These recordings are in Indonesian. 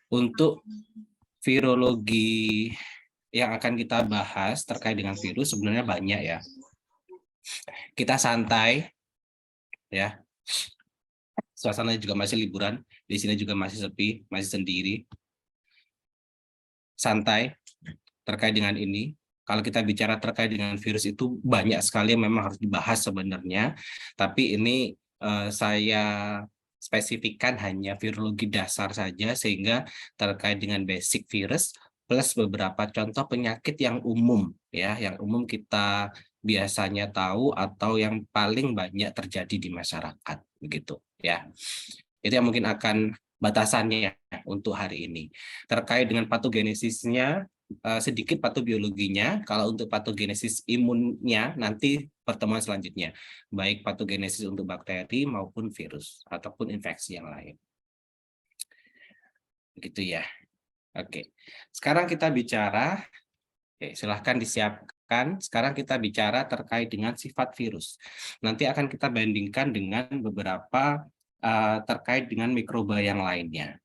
Untuk virologi yang akan kita bahas terkait dengan virus sebenarnya banyak ya. Kita santai ya. Suasananya juga masih liburan, di sini juga masih sepi, masih sendiri. Santai terkait dengan ini. Kalau kita bicara terkait dengan virus itu banyak sekali yang memang harus dibahas sebenarnya, tapi ini saya spesifikkan hanya virologi dasar saja, sehingga terkait dengan basic virus plus beberapa contoh penyakit yang umum ya, yang umum kita biasanya tahu atau yang paling banyak terjadi di masyarakat begitu ya. Itu yang mungkin akan batasannya untuk hari ini. Terkait dengan patogenesisnya, sedikit patobiologinya. Kalau untuk patogenesis imunnya nanti pertemuan selanjutnya, baik patogenesis untuk bakteri maupun virus ataupun infeksi yang lain. Begitu ya. Oke. Sekarang kita bicara, silahkan disiapkan. Sekarang kita bicara terkait dengan sifat virus. Nanti akan kita bandingkan dengan beberapa terkait dengan mikroba yang lainnya.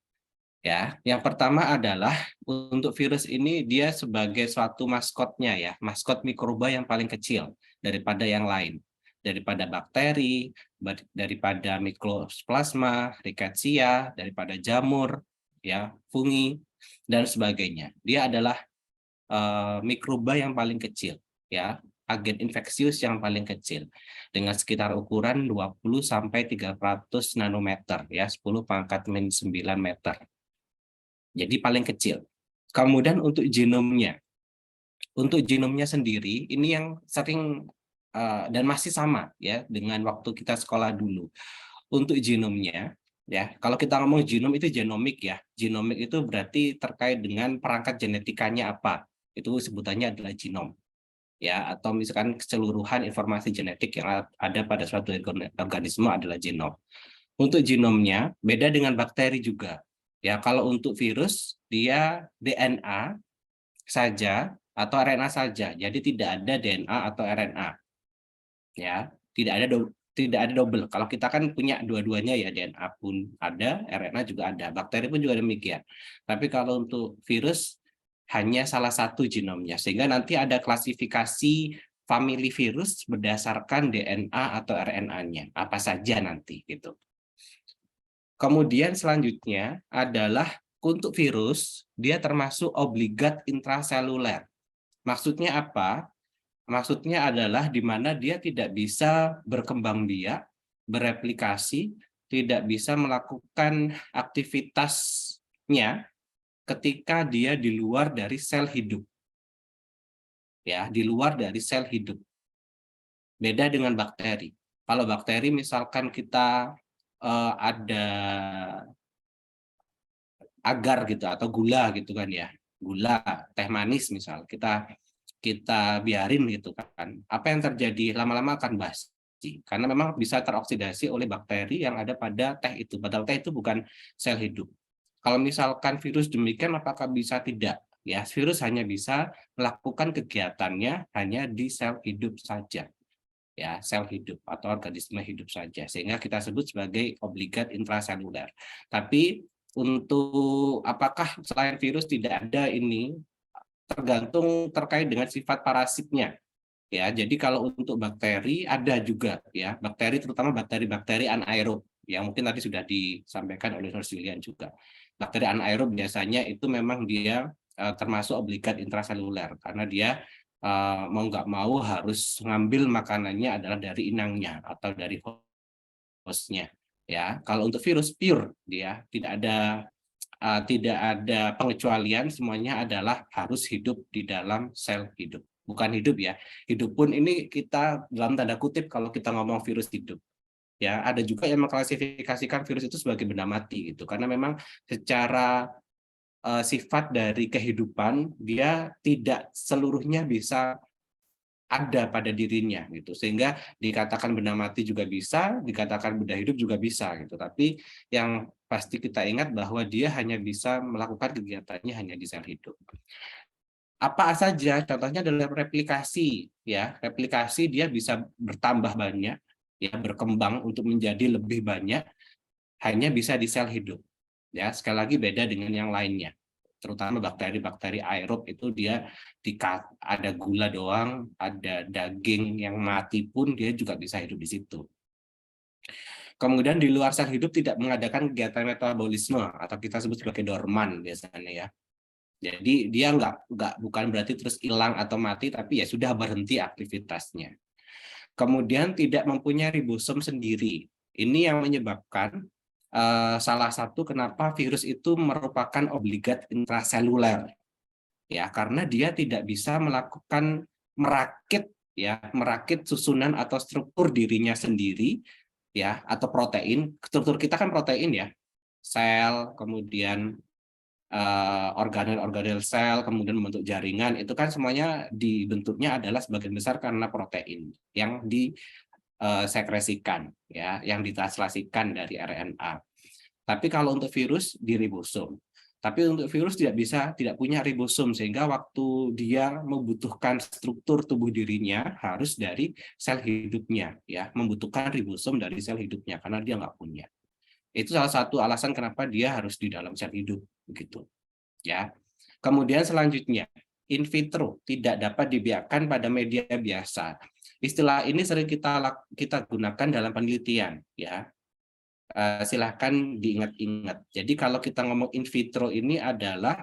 Ya, yang pertama adalah untuk virus ini dia sebagai suatu maskotnya ya, maskot mikroba yang paling kecil daripada yang lain, daripada bakteri, daripada Mycoplasma, Rickettsia, daripada jamur, ya, fungi dan sebagainya. Dia adalah mikroba yang paling kecil, ya, agen infeksius yang paling kecil dengan sekitar ukuran 20 sampai 300 nanometer ya, 10 pangkat -9 meter. Jadi paling kecil. Kemudian untuk genomnya sendiri ini yang sering dan masih sama ya dengan waktu kita sekolah dulu. Untuk genomnya ya, kalau kita ngomong genom itu genomik ya. Genomik itu berarti terkait dengan perangkat genetikanya apa. Itu sebutannya adalah genom. Ya, atau misalkan keseluruhan informasi genetik yang ada pada suatu organisme adalah genom. Untuk genomnya beda dengan bakteri juga. Ya, kalau untuk virus dia DNA saja atau RNA saja. Jadi tidak ada DNA atau RNA. Ya, tidak ada double. Kalau kita kan punya dua-duanya ya, DNA pun ada, RNA juga ada. Bakteri pun juga demikian. Tapi kalau untuk virus hanya salah satu genomnya. Sehingga nanti ada klasifikasi famili virus berdasarkan DNA atau RNA-nya. Apa saja nanti gitu. Kemudian selanjutnya adalah untuk virus, dia termasuk obligat intraseluler. Maksudnya apa? Maksudnya adalah di mana dia tidak bisa berkembang biak, bereplikasi, tidak bisa melakukan aktivitasnya ketika dia di luar dari sel hidup. Ya, di luar dari sel hidup. Beda dengan bakteri. Kalau bakteri misalkan kita ada agar gitu atau gula gitu kan ya, gula teh manis misal kita biarin gitu kan, apa yang terjadi lama-lama akan basi karena memang bisa teroksidasi oleh bakteri yang ada pada teh itu, padahal teh itu bukan sel hidup. Kalau misalkan virus demikian, apakah bisa? Tidak ya, virus hanya bisa melakukan kegiatannya hanya di sel hidup saja ya, sel hidup atau organisme hidup saja, sehingga kita sebut sebagai obligat intraseluler. Tapi untuk apakah selain virus tidak ada ini, tergantung terkait dengan sifat parasitnya ya. Jadi kalau untuk bakteri ada juga ya, bakteri terutama bakteri-bakteri anaerob yang mungkin tadi sudah disampaikan oleh Dr. Julian juga. Bakteri anaerob biasanya itu memang dia termasuk obligat intraseluler karena dia mau nggak mau harus ngambil makanannya adalah dari inangnya atau dari hostnya ya. Kalau untuk virus pure dia tidak ada pengecualian, semuanya adalah harus hidup di dalam sel hidup. Bukan hidup ya, hidup pun ini kita dalam tanda kutip kalau kita ngomong virus hidup. Ya, ada juga yang mengklasifikasikan virus itu sebagai benda mati gitu, karena memang secara sifat dari kehidupan dia tidak seluruhnya bisa ada pada dirinya gitu, sehingga dikatakan benda mati juga bisa, dikatakan benda hidup juga bisa gitu. Tapi yang pasti kita ingat bahwa dia hanya bisa melakukan kegiatannya hanya di sel hidup. Apa saja? Contohnya adalah replikasi ya. Replikasi dia bisa bertambah banyak ya, berkembang untuk menjadi lebih banyak hanya bisa di sel hidup. Ya, sekali lagi beda dengan yang lainnya. Terutama bakteri-bakteri aerob itu dia ada gula doang, ada daging yang mati pun dia juga bisa hidup di situ. Kemudian di luar sel hidup tidak mengadakan kegiatan metabolisme atau kita sebut sebagai dorman biasanya ya. Jadi dia bukan berarti terus hilang atau mati, tapi ya sudah berhenti aktivitasnya. Kemudian tidak mempunyai ribosom sendiri. Ini yang menyebabkan salah satu kenapa virus itu merupakan obligat intraseluler. Ya, karena dia tidak bisa melakukan merakit susunan atau struktur dirinya sendiri ya, atau protein. Struktur kita kan protein ya. Sel, kemudian organel-organel sel, kemudian membentuk jaringan, itu kan semuanya dibentuknya adalah sebagian besar karena protein yang disekresikan, ya, yang ditranslasikan dari RNA. Tapi kalau untuk virus di ribosom. Tapi untuk virus tidak punya ribosom, sehingga waktu dia membutuhkan struktur tubuh dirinya harus dari sel hidupnya, ya, membutuhkan ribosom dari sel hidupnya karena dia nggak punya. Itu salah satu alasan kenapa dia harus di dalam sel hidup, begitu. Ya. Kemudian selanjutnya, in vitro tidak dapat dibiarkan pada media biasa. Istilah ini sering kita gunakan dalam penelitian, ya. Silahkan diingat-ingat. Jadi kalau kita ngomong in vitro ini adalah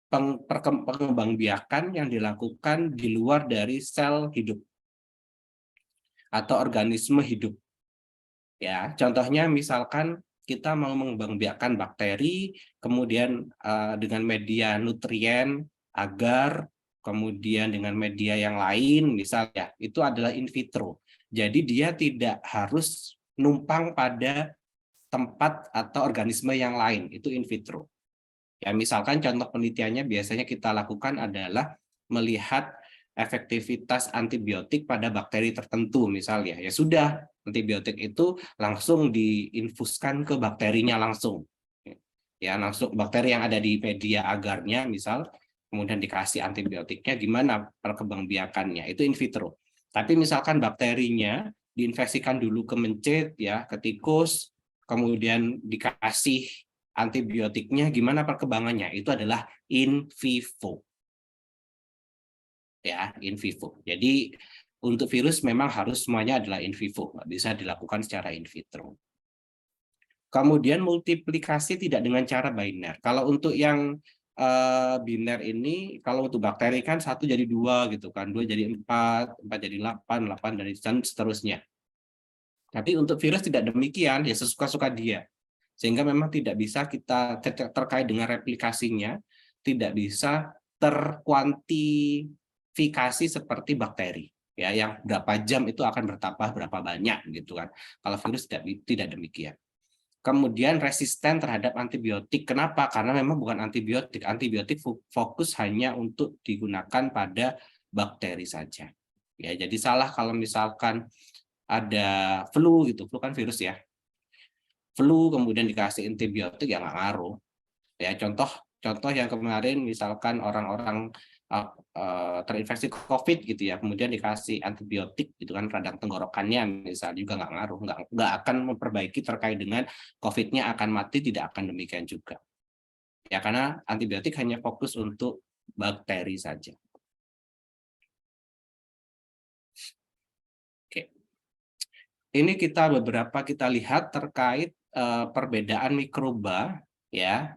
pengembangbiakan yang dilakukan di luar dari sel hidup atau organisme hidup. Ya, contohnya misalkan kita mau mengembangbiakan bakteri, kemudian dengan media nutrien, agar kemudian dengan media yang lain, misalnya, itu adalah in vitro. Jadi dia tidak harus numpang pada tempat atau organisme yang lain, itu in vitro. Ya, misalkan contoh penelitiannya biasanya kita lakukan adalah melihat efektivitas antibiotik pada bakteri tertentu misalnya. Ya sudah, antibiotik itu langsung diinfuskan ke bakterinya langsung. Ya, langsung bakteri yang ada di media agarnya misal, kemudian dikasih antibiotiknya, gimana perkembangbiakannya, itu in vitro. Tapi misalkan bakterinya diinfeksikan dulu ke mencit, ya, ke tikus, kemudian dikasih antibiotiknya, gimana perkembangannya, itu adalah in vivo. Ya, in vivo. Jadi untuk virus memang harus semuanya adalah in vivo, nggak bisa dilakukan secara in vitro. Kemudian multiplikasi tidak dengan cara biner. Kalau untuk yang biner ini, kalau untuk bakteri kan 1 jadi 2 gitu kan, 2 jadi 4, 4 jadi 8, 8 dan seterusnya. Tapi untuk virus tidak demikian, ya sesuka-suka dia. Sehingga memang tidak bisa kita terkait dengan replikasinya, tidak bisa terkuantifikasi seperti bakteri, ya, yang berapa jam itu akan bertambah berapa banyak gitu kan. Kalau virus tidak demikian. Kemudian resisten terhadap antibiotik. Kenapa? Karena memang bukan antibiotik. Antibiotik fokus hanya untuk digunakan pada bakteri saja. Ya, jadi salah kalau misalkan ada flu gitu. Flu kan virus ya. Flu kemudian dikasih antibiotik, ya nggak ngaruh. Ya, contoh yang kemarin misalkan orang-orang terinfeksi COVID gitu ya, kemudian dikasih antibiotik gitu kan, radang tenggorokannya misalnya, juga nggak ngaruh, nggak akan memperbaiki terkait dengan COVID-nya akan mati, tidak akan demikian juga. Ya, karena antibiotik hanya fokus untuk bakteri saja. Oke. Ini beberapa kita lihat terkait perbedaan mikroba, ya,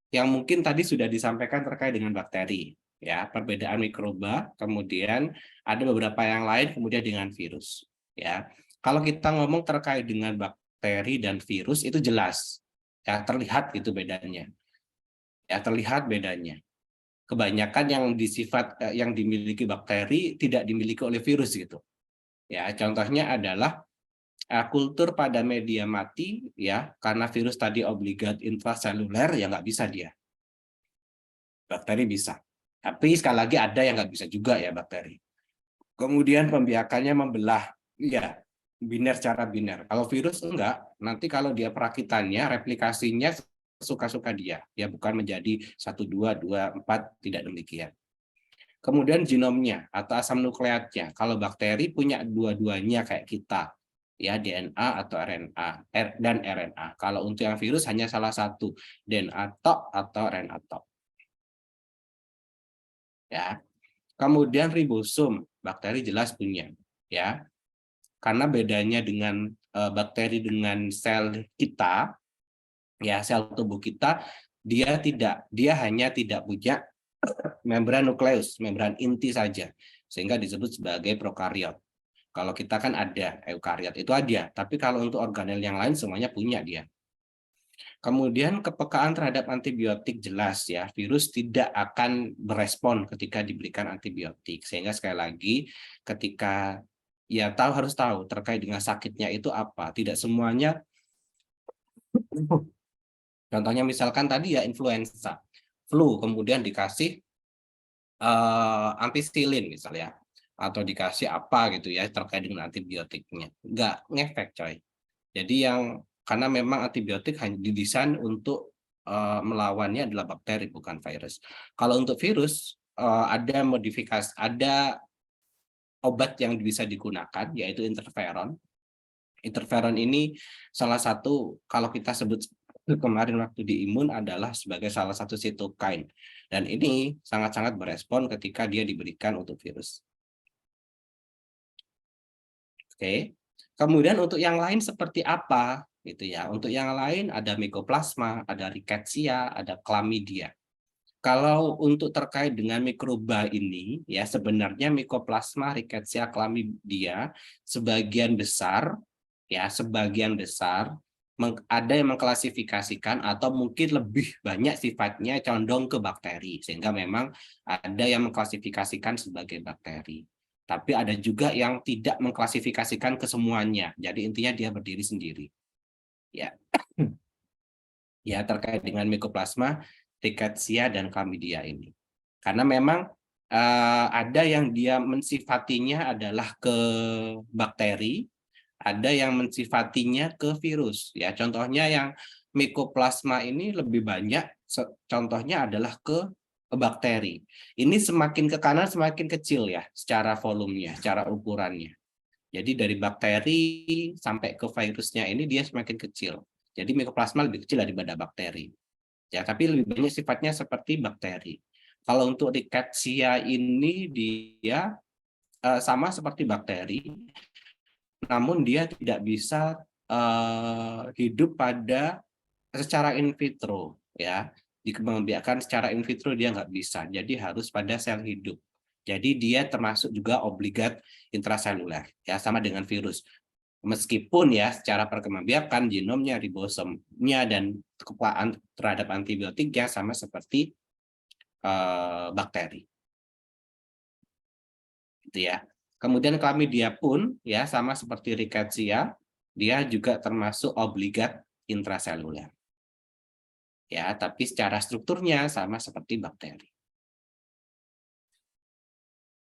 yang mungkin tadi sudah disampaikan terkait dengan bakteri, ya, perbedaan mikroba, kemudian ada beberapa yang lain, kemudian dengan virus, ya. Kalau kita ngomong terkait dengan bakteri dan virus itu jelas, ya, terlihat gitu bedanya, ya, terlihat bedanya. Kebanyakan yang dimiliki bakteri tidak dimiliki oleh virus gitu, ya. Contohnya adalah kultur pada media mati, ya, karena virus tadi obligat intraseluler, ya nggak bisa dia. Bakteri bisa. Tapi sekali lagi ada yang nggak bisa juga ya bakteri. Kemudian pembiakannya membelah, ya, biner secara biner. Kalau virus enggak, nanti kalau dia perakitannya, replikasinya suka-suka dia. Ya, bukan menjadi 1, 2, 2, 4, tidak demikian. Kemudian genomnya atau asam nukleatnya. Kalau bakteri punya dua-duanya kayak kita. ya, DNA atau RNA dan RNA. Kalau untuk yang virus hanya salah satu, DNA tok atau RNA tok. Ya. Kemudian ribosom, bakteri jelas punya, ya. Karena bedanya dengan bakteri dengan sel kita, ya, sel tubuh kita, dia hanya tidak punya membran nukleus, membran inti saja, sehingga disebut sebagai prokariot. Kalau kita kan ada eukariot, itu ada, tapi kalau untuk organel yang lain semuanya punya dia. Kemudian kepekaan terhadap antibiotik jelas ya, virus tidak akan berespon ketika diberikan antibiotik. Sehingga sekali lagi ketika ya harus tahu terkait dengan sakitnya itu apa. Tidak semuanya, contohnya misalkan tadi ya influenza, flu, kemudian dikasih ampicillin misalnya, atau dikasih apa gitu ya terkait dengan antibiotiknya. Nggak ngefek coy. Jadi karena memang antibiotik hanya didesain untuk melawannya adalah bakteri bukan virus. Kalau untuk virus ada modifikasi, ada obat yang bisa digunakan yaitu interferon. Interferon ini salah satu, kalau kita sebut kemarin waktu di imun, adalah sebagai salah satu sitokain. Dan ini sangat-sangat berespon ketika dia diberikan untuk virus. Oke. Kemudian untuk yang lain seperti apa? Gitu ya. Untuk yang lain ada Mycoplasma, ada Rickettsia, ada Chlamydia. Kalau untuk terkait dengan mikroba ini, ya sebenarnya Mycoplasma, Rickettsia, Chlamydia sebagian besar ada yang mengklasifikasikan atau mungkin lebih banyak sifatnya condong ke bakteri, sehingga memang ada yang mengklasifikasikan sebagai bakteri. Tapi ada juga yang tidak mengklasifikasikan ke semuanya. Jadi intinya dia berdiri sendiri. Ya. Ya, terkait dengan Mycoplasma, Rickettsia dan Chlamydia ini. Karena memang ada yang dia mensifatinya adalah ke bakteri, ada yang mensifatinya ke virus. Ya, contohnya yang Mycoplasma ini lebih banyak, contohnya adalah ke bakteri. Ini semakin ke kanan semakin kecil ya, secara volumenya, secara ukurannya. Jadi dari bakteri sampai ke virusnya ini dia semakin kecil. Jadi Mycoplasma lebih kecil daripada bakteri. Ya, tapi lebih banyak sifatnya seperti bakteri. Kalau untuk Rickettsia ini dia sama seperti bakteri, namun dia tidak bisa hidup secara in vitro, ya. Dikembangbiakkan secara in vitro dia nggak bisa, jadi harus pada sel hidup. Jadi dia termasuk juga obligat intraseluler, ya, sama dengan virus. Meskipun ya secara perkembangbiakan genomnya, ribosomnya, dan kekebalan terhadap antibiotiknya sama seperti bakteri. Gitu ya. Kemudian Chlamydia pun ya sama seperti Rickettsia, dia juga termasuk obligat intraseluler. Ya, tapi secara strukturnya sama seperti bakteri.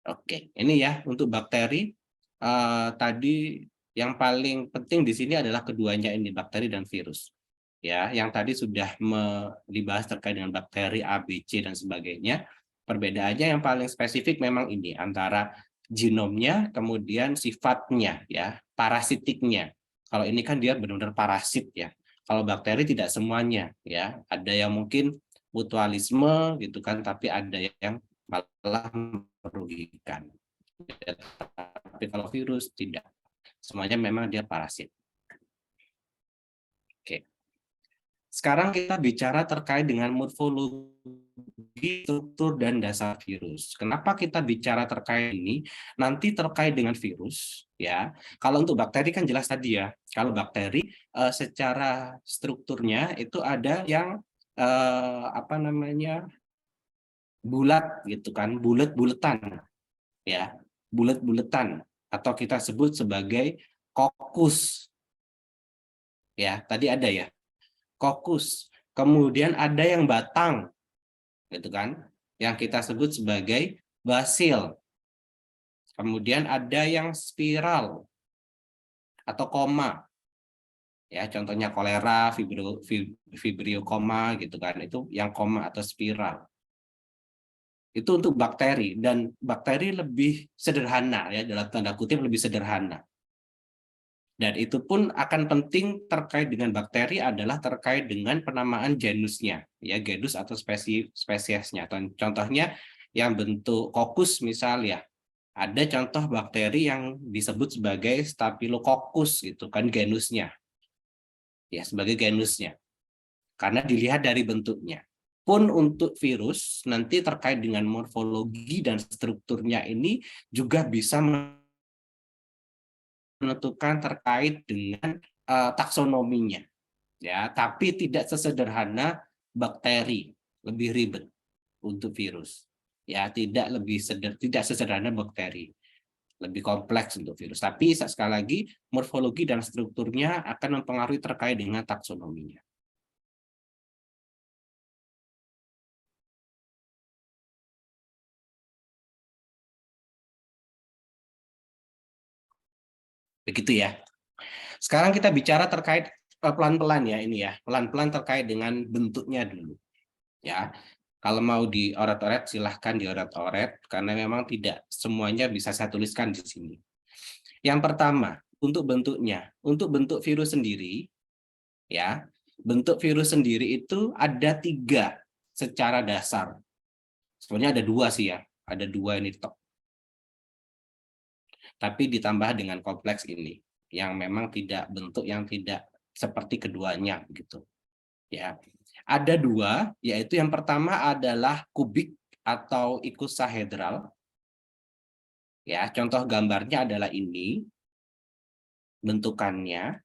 Oke, ini ya untuk bakteri tadi yang paling penting di sini adalah keduanya ini, bakteri dan virus. Ya, yang tadi sudah dibahas terkait dengan bakteri A, B, C dan sebagainya. Perbedaannya yang paling spesifik memang ini antara genomnya, kemudian sifatnya, ya, parasitiknya. Kalau ini kan dia benar-benar parasit ya. Kalau bakteri tidak semuanya, ya. Ada yang mungkin mutualisme gitu kan, tapi ada yang malah merugikan. Ya, tapi kalau virus tidak, semuanya memang dia parasit. Oke. Sekarang kita bicara terkait dengan morfologi, struktur, dan dasar virus. Kenapa kita bicara terkait ini? Nanti terkait dengan virus, ya. Kalau untuk bakteri kan jelas tadi ya. Kalau bakteri secara strukturnya itu ada yang bulat gitu kan, bulet-buletan, ya, bulet-buletan atau kita sebut sebagai kokus, ya. Tadi ada ya. Kokus, kemudian ada yang batang, gitu kan, yang kita sebut sebagai basil. Kemudian ada yang spiral atau koma, ya, contohnya kolera, vibrio koma, gitu kan, itu yang koma atau spiral. Itu untuk bakteri, dan bakteri lebih sederhana ya, dalam tanda kutip lebih sederhana. Dan itu pun akan penting terkait dengan bakteri adalah terkait dengan penamaan genusnya, ya genus atau spesiesnya. Contohnya yang bentuk kokus misal ya, ada contoh bakteri yang disebut sebagai Staphylococcus gitu kan genusnya, ya sebagai genusnya, karena dilihat dari bentuknya. Pun untuk virus nanti terkait dengan morfologi dan strukturnya ini juga bisa menentukan terkait dengan taksonominya, ya, tapi tidak sesederhana bakteri, lebih ribet untuk virus, ya, tidak sesederhana bakteri, lebih kompleks untuk virus. Tapi sekali lagi morfologi dan strukturnya akan mempengaruhi terkait dengan taksonominya. Begitu ya. Sekarang kita bicara terkait pelan-pelan ya ini ya, pelan-pelan terkait dengan bentuknya dulu. Ya, kalau mau dioret-oret silahkan dioret-oret karena memang tidak semuanya bisa saya tuliskan di sini. Yang pertama, untuk bentuknya, untuk bentuk virus sendiri, ya, bentuk virus sendiri itu ada 3 secara dasar. Sebenarnya ada 2 sih ya, ada 2 ini top. Tapi ditambah dengan kompleks ini, yang memang bentuk yang tidak seperti keduanya gitu. Ya, ada 2, yaitu yang pertama adalah kubik atau icosahedral. Ya, contoh gambarnya adalah ini bentukannya,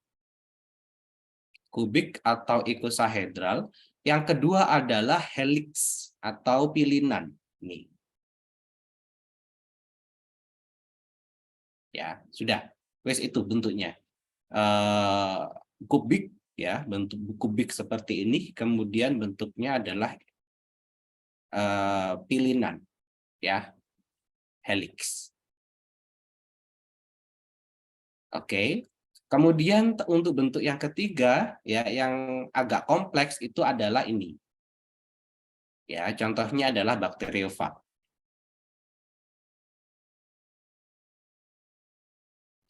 kubik atau icosahedral. Yang kedua adalah helix atau pilinan. Nih. Ya, sudah. Wes itu bentuknya. Kubik ya, bentuk kubik seperti ini, kemudian bentuknya adalah pilinan ya, helix. Oke. Kemudian untuk bentuk yang ketiga ya, yang agak kompleks itu adalah ini. Ya, contohnya adalah bakteriofag.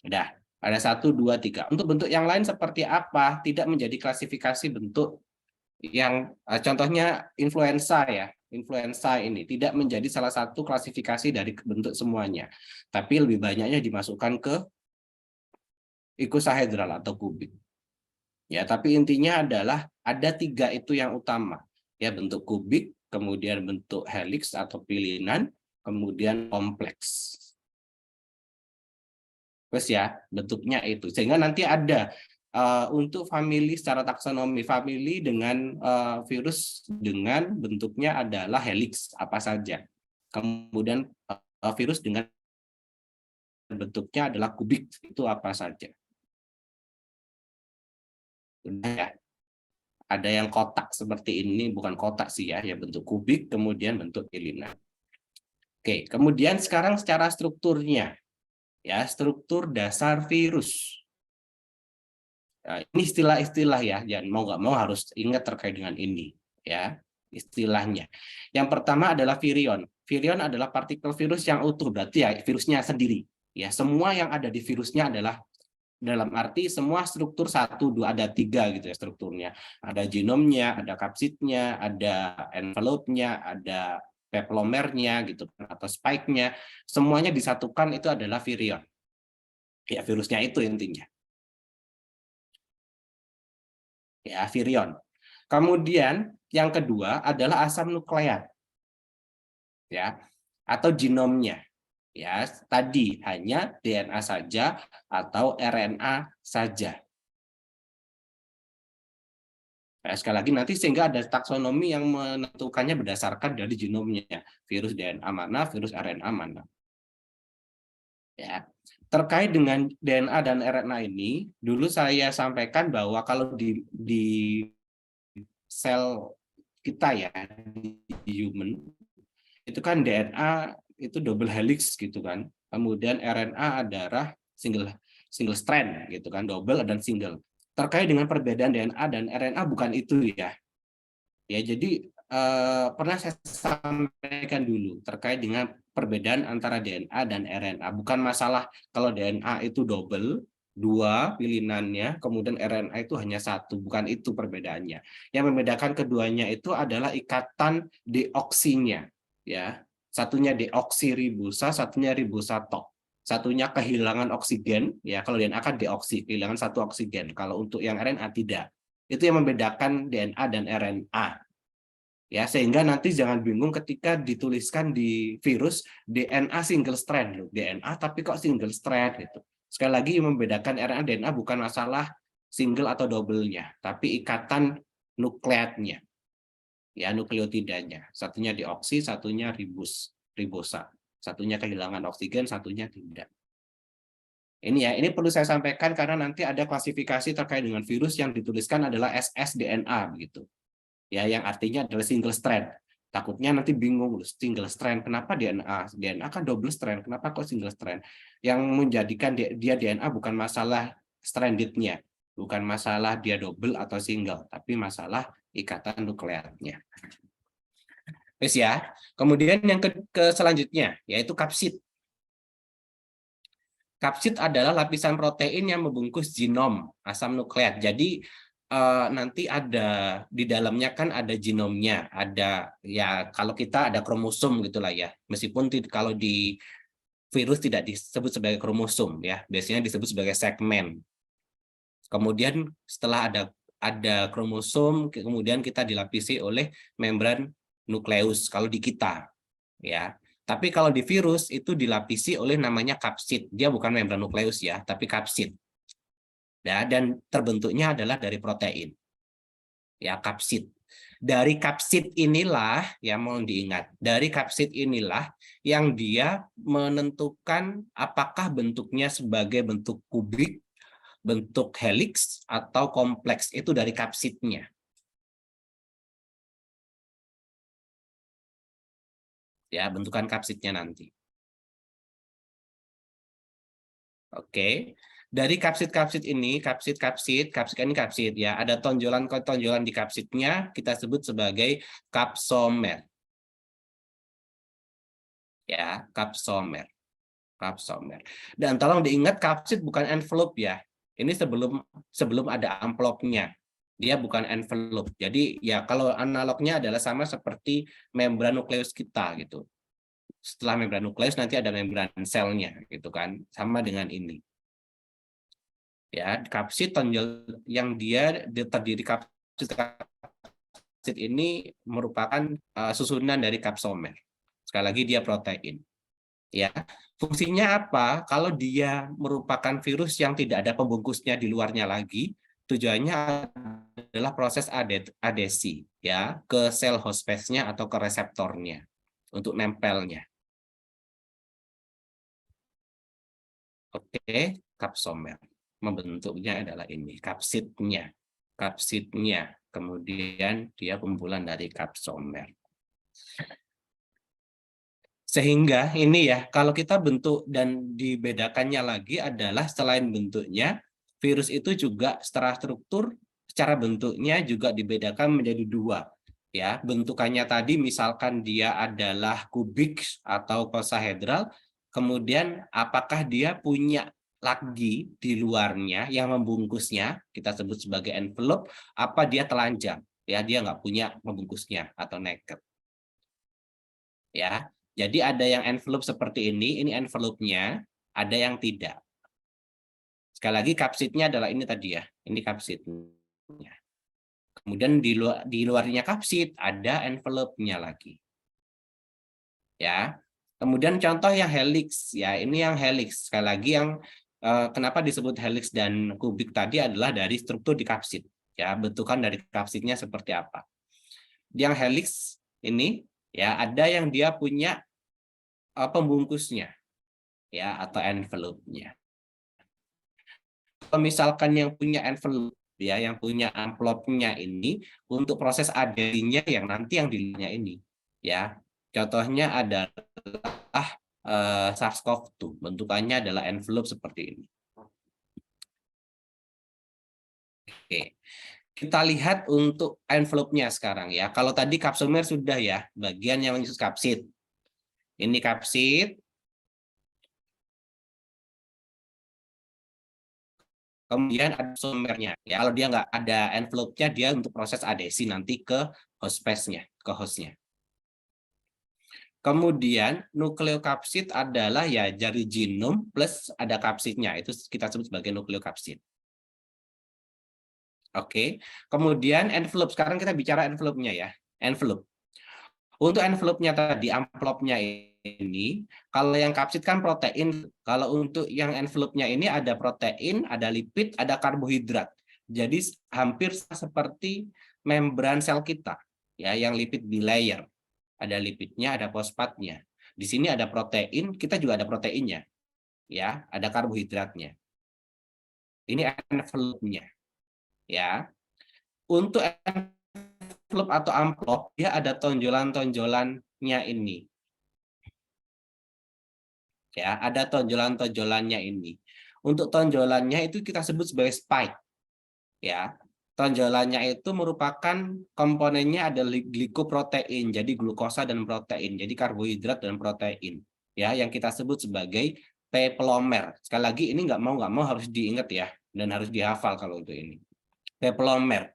Udah, ada 1, 2, 3. Untuk bentuk yang lain seperti apa? Tidak menjadi klasifikasi bentuk yang contohnya influenza ya. Influenza ini tidak menjadi salah satu klasifikasi dari bentuk semuanya. Tapi lebih banyaknya dimasukkan ke icosahedral atau kubik. Ya, tapi intinya adalah ada 3 itu yang utama. Ya, bentuk kubik, kemudian bentuk helix atau pilinan, kemudian kompleks. Terus ya, bentuknya itu. Sehingga nanti ada untuk famili secara taksonomi, famili dengan virus dengan bentuknya adalah helix apa saja. Kemudian virus dengan bentuknya adalah kubik, itu apa saja. Ya. Ada yang kotak seperti ini, bukan kotak sih ya, ya bentuk kubik, kemudian bentuk pilihan. Oke, kemudian sekarang secara strukturnya, ya struktur dasar virus. Nah, ini istilah-istilah ya, jangan mau nggak mau harus ingat terkait dengan ini, ya istilahnya. Yang pertama adalah virion. Virion adalah partikel virus yang utuh, berarti ya virusnya sendiri. Ya, semua yang ada di virusnya adalah dalam arti semua struktur 1, 2, ada 3 gitu ya strukturnya. Ada genomnya, ada kapsidnya, ada envelope-nya, ada peplomernya gitu atau spike-nya. Semuanya disatukan itu adalah virion. Ya, virusnya itu intinya. Ya, virion. Kemudian yang kedua adalah asam nukleat. Ya, atau genomnya. Ya, tadi hanya DNA saja atau RNA saja. Nah, sekali lagi nanti sehingga ada taksonomi yang menentukannya berdasarkan dari genomnya, virus DNA mana, virus RNA mana. Ya. Terkait dengan DNA dan RNA ini, dulu saya sampaikan bahwa kalau di sel kita ya, di human, itu kan DNA itu double helix gitu kan. Kemudian RNA adalah single strand gitu kan, double dan single. Terkait dengan perbedaan DNA dan RNA bukan itu ya. Ya, jadi pernah saya sampaikan dulu terkait dengan perbedaan antara DNA dan RNA. Bukan masalah kalau DNA itu double dua pilinannya, kemudian RNA itu hanya satu, bukan itu perbedaannya. Yang membedakan keduanya itu adalah ikatan deoksinya, ya. Satunya deoksiribosa, satunya ribosa tok. Satunya kehilangan oksigen, ya. Kalau DNA kan deoksi, kehilangan satu oksigen. Kalau untuk yang RNA tidak. Itu yang membedakan DNA dan RNA. Ya, sehingga nanti jangan bingung ketika dituliskan di virus DNA single strand loh. DNA tapi kok single strand gitu. Sekali lagi yang membedakan RNA DNA bukan masalah single atau double-nya, tapi ikatan nukleatnya. Ya, nukleotidanya. Satunya deoksi, satunya ribosa. Satunya kehilangan oksigen, satunya tidak. Ini ya, ini perlu saya sampaikan karena nanti ada klasifikasi terkait dengan virus yang dituliskan adalah ssDNA begitu. Ya, yang artinya adalah single strand. Takutnya nanti bingung, single strand, kenapa DNA? DNA kan double strand, kenapa kok single strand? Yang menjadikan dia DNA bukan masalah strandednya, bukan masalah dia double atau single, tapi masalah ikatan nukleatnya. Wes ya. Kemudian yang ke selanjutnya, yaitu kapsid. Kapsid adalah lapisan protein yang membungkus genom asam nukleat. Jadi nanti ada di dalamnya kan ada genomnya, ada ya kalau kita ada kromosom gitulah ya. Meskipun kalau di virus tidak disebut sebagai kromosom ya, biasanya disebut sebagai segmen. Kemudian setelah ada kromosom, kemudian kita dilapisi oleh membran nukleus kalau di kita ya. Tapi kalau di virus itu dilapisi oleh namanya kapsid. Dia bukan membran nukleus ya, tapi kapsid. Ya, dan terbentuknya adalah dari protein. Ya, kapsid. Dari kapsid inilah yang mau diingat. Dari kapsid inilah yang dia menentukan apakah bentuknya sebagai bentuk kubik, bentuk helix atau kompleks. Itu dari kapsidnya. Ya, bentukan kapsidnya nanti. Oke. Dari kapsid-kapsid ini, kapsid ini kapsid ya. Ada tonjolan-tonjolan di kapsidnya, kita sebut sebagai kapsomer. Ya, kapsomer. Kapsomer. Dan tolong diingat kapsid bukan envelope ya. Ini sebelum ada amplopnya. Dia bukan envelope. Jadi ya kalau analognya adalah sama seperti membran nukleus kita gitu. Setelah membran nukleus nanti ada membran selnya gitu kan. Sama dengan ini. Ya, kapsid tonjol yang dia terdiri kapsid ini merupakan susunan dari kapsomer. Sekali lagi dia protein. Ya, fungsinya apa? Kalau dia merupakan virus yang tidak ada pembungkusnya di luarnya lagi, tujuannya adalah proses adesi ya ke sel host phase-nya atau ke reseptornya untuk nempelnya. Oke, kapsomer. Membentuknya adalah ini, kapsidnya. Kemudian dia kumpulan dari kapsomer. Sehingga ini ya, kalau kita bentuk dan dibedakannya lagi adalah selain bentuknya, virus itu juga secara struktur, secara bentuknya juga dibedakan menjadi dua. Ya, bentukannya tadi misalkan dia adalah kubik atau icosahedral, kemudian apakah dia punya lagi di luarnya yang membungkusnya, kita sebut sebagai envelope, apa dia telanjang, ya dia nggak punya membungkusnya atau naked. Ya, jadi ada yang envelope seperti ini envelope-nya, ada yang tidak. Sekali lagi kapsidnya adalah ini tadi ya, ini kapsidnya. Kemudian di luarnya kapsid ada envelope-nya lagi. Ya. Kemudian contoh yang helix ya, ini yang helix. Sekali lagi yang kenapa disebut helix dan kubik tadi adalah dari struktur di kapsid. Ya, bentukan dari kapsidnya seperti apa. Yang helix ini ya ada yang dia punya pembungkusnya ya atau envelope-nya. Kalau misalkan yang punya envelope ya, yang punya amplopnya ini untuk proses adesinya yang nanti yang dilihatnya ini ya. Contohnya adalah SARS-CoV-2, bentukannya adalah envelope seperti ini. Oke. Kita lihat untuk envelope-nya sekarang ya. Kalau tadi kapsomer sudah ya, bagian yang menyusun kapsid. Ini kapsid. Kemudian ada somernya. Ya, kalau dia nggak ada envelope-nya, dia untuk proses adesi nanti ke host space-nya, ke host-nya. Kemudian nukleokapsid adalah ya dari genom plus ada kapsidnya, itu kita sebut sebagai nukleokapsid. Oke, kemudian envelope, sekarang kita bicara envelope-nya ya, envelope. Untuk envelope-nya tadi, amplopnya ini, kalau yang kapsid kan protein, kalau untuk yang envelope-nya ini ada protein, ada lipid, ada karbohidrat. Jadi hampir seperti membran sel kita, ya, yang lipid bilayer. Ada lipidnya, ada fosfatnya. Di sini ada protein, kita juga ada proteinnya, ya, ada karbohidratnya. Ini envelope-nya, ya. Untuk envelope atau amplop, dia ada tonjolan-tonjolannya ini. Ya, ada tonjolan-tonjolannya ini. Untuk tonjolannya itu kita sebut sebagai spike. Ya, tonjolannya itu merupakan komponennya ada glikoprotein, jadi glukosa dan protein, jadi karbohidrat dan protein. Ya, yang kita sebut sebagai pepelomer. Sekali lagi ini nggak mau harus diingat ya, dan harus dihafal kalau untuk ini. Pepelomer.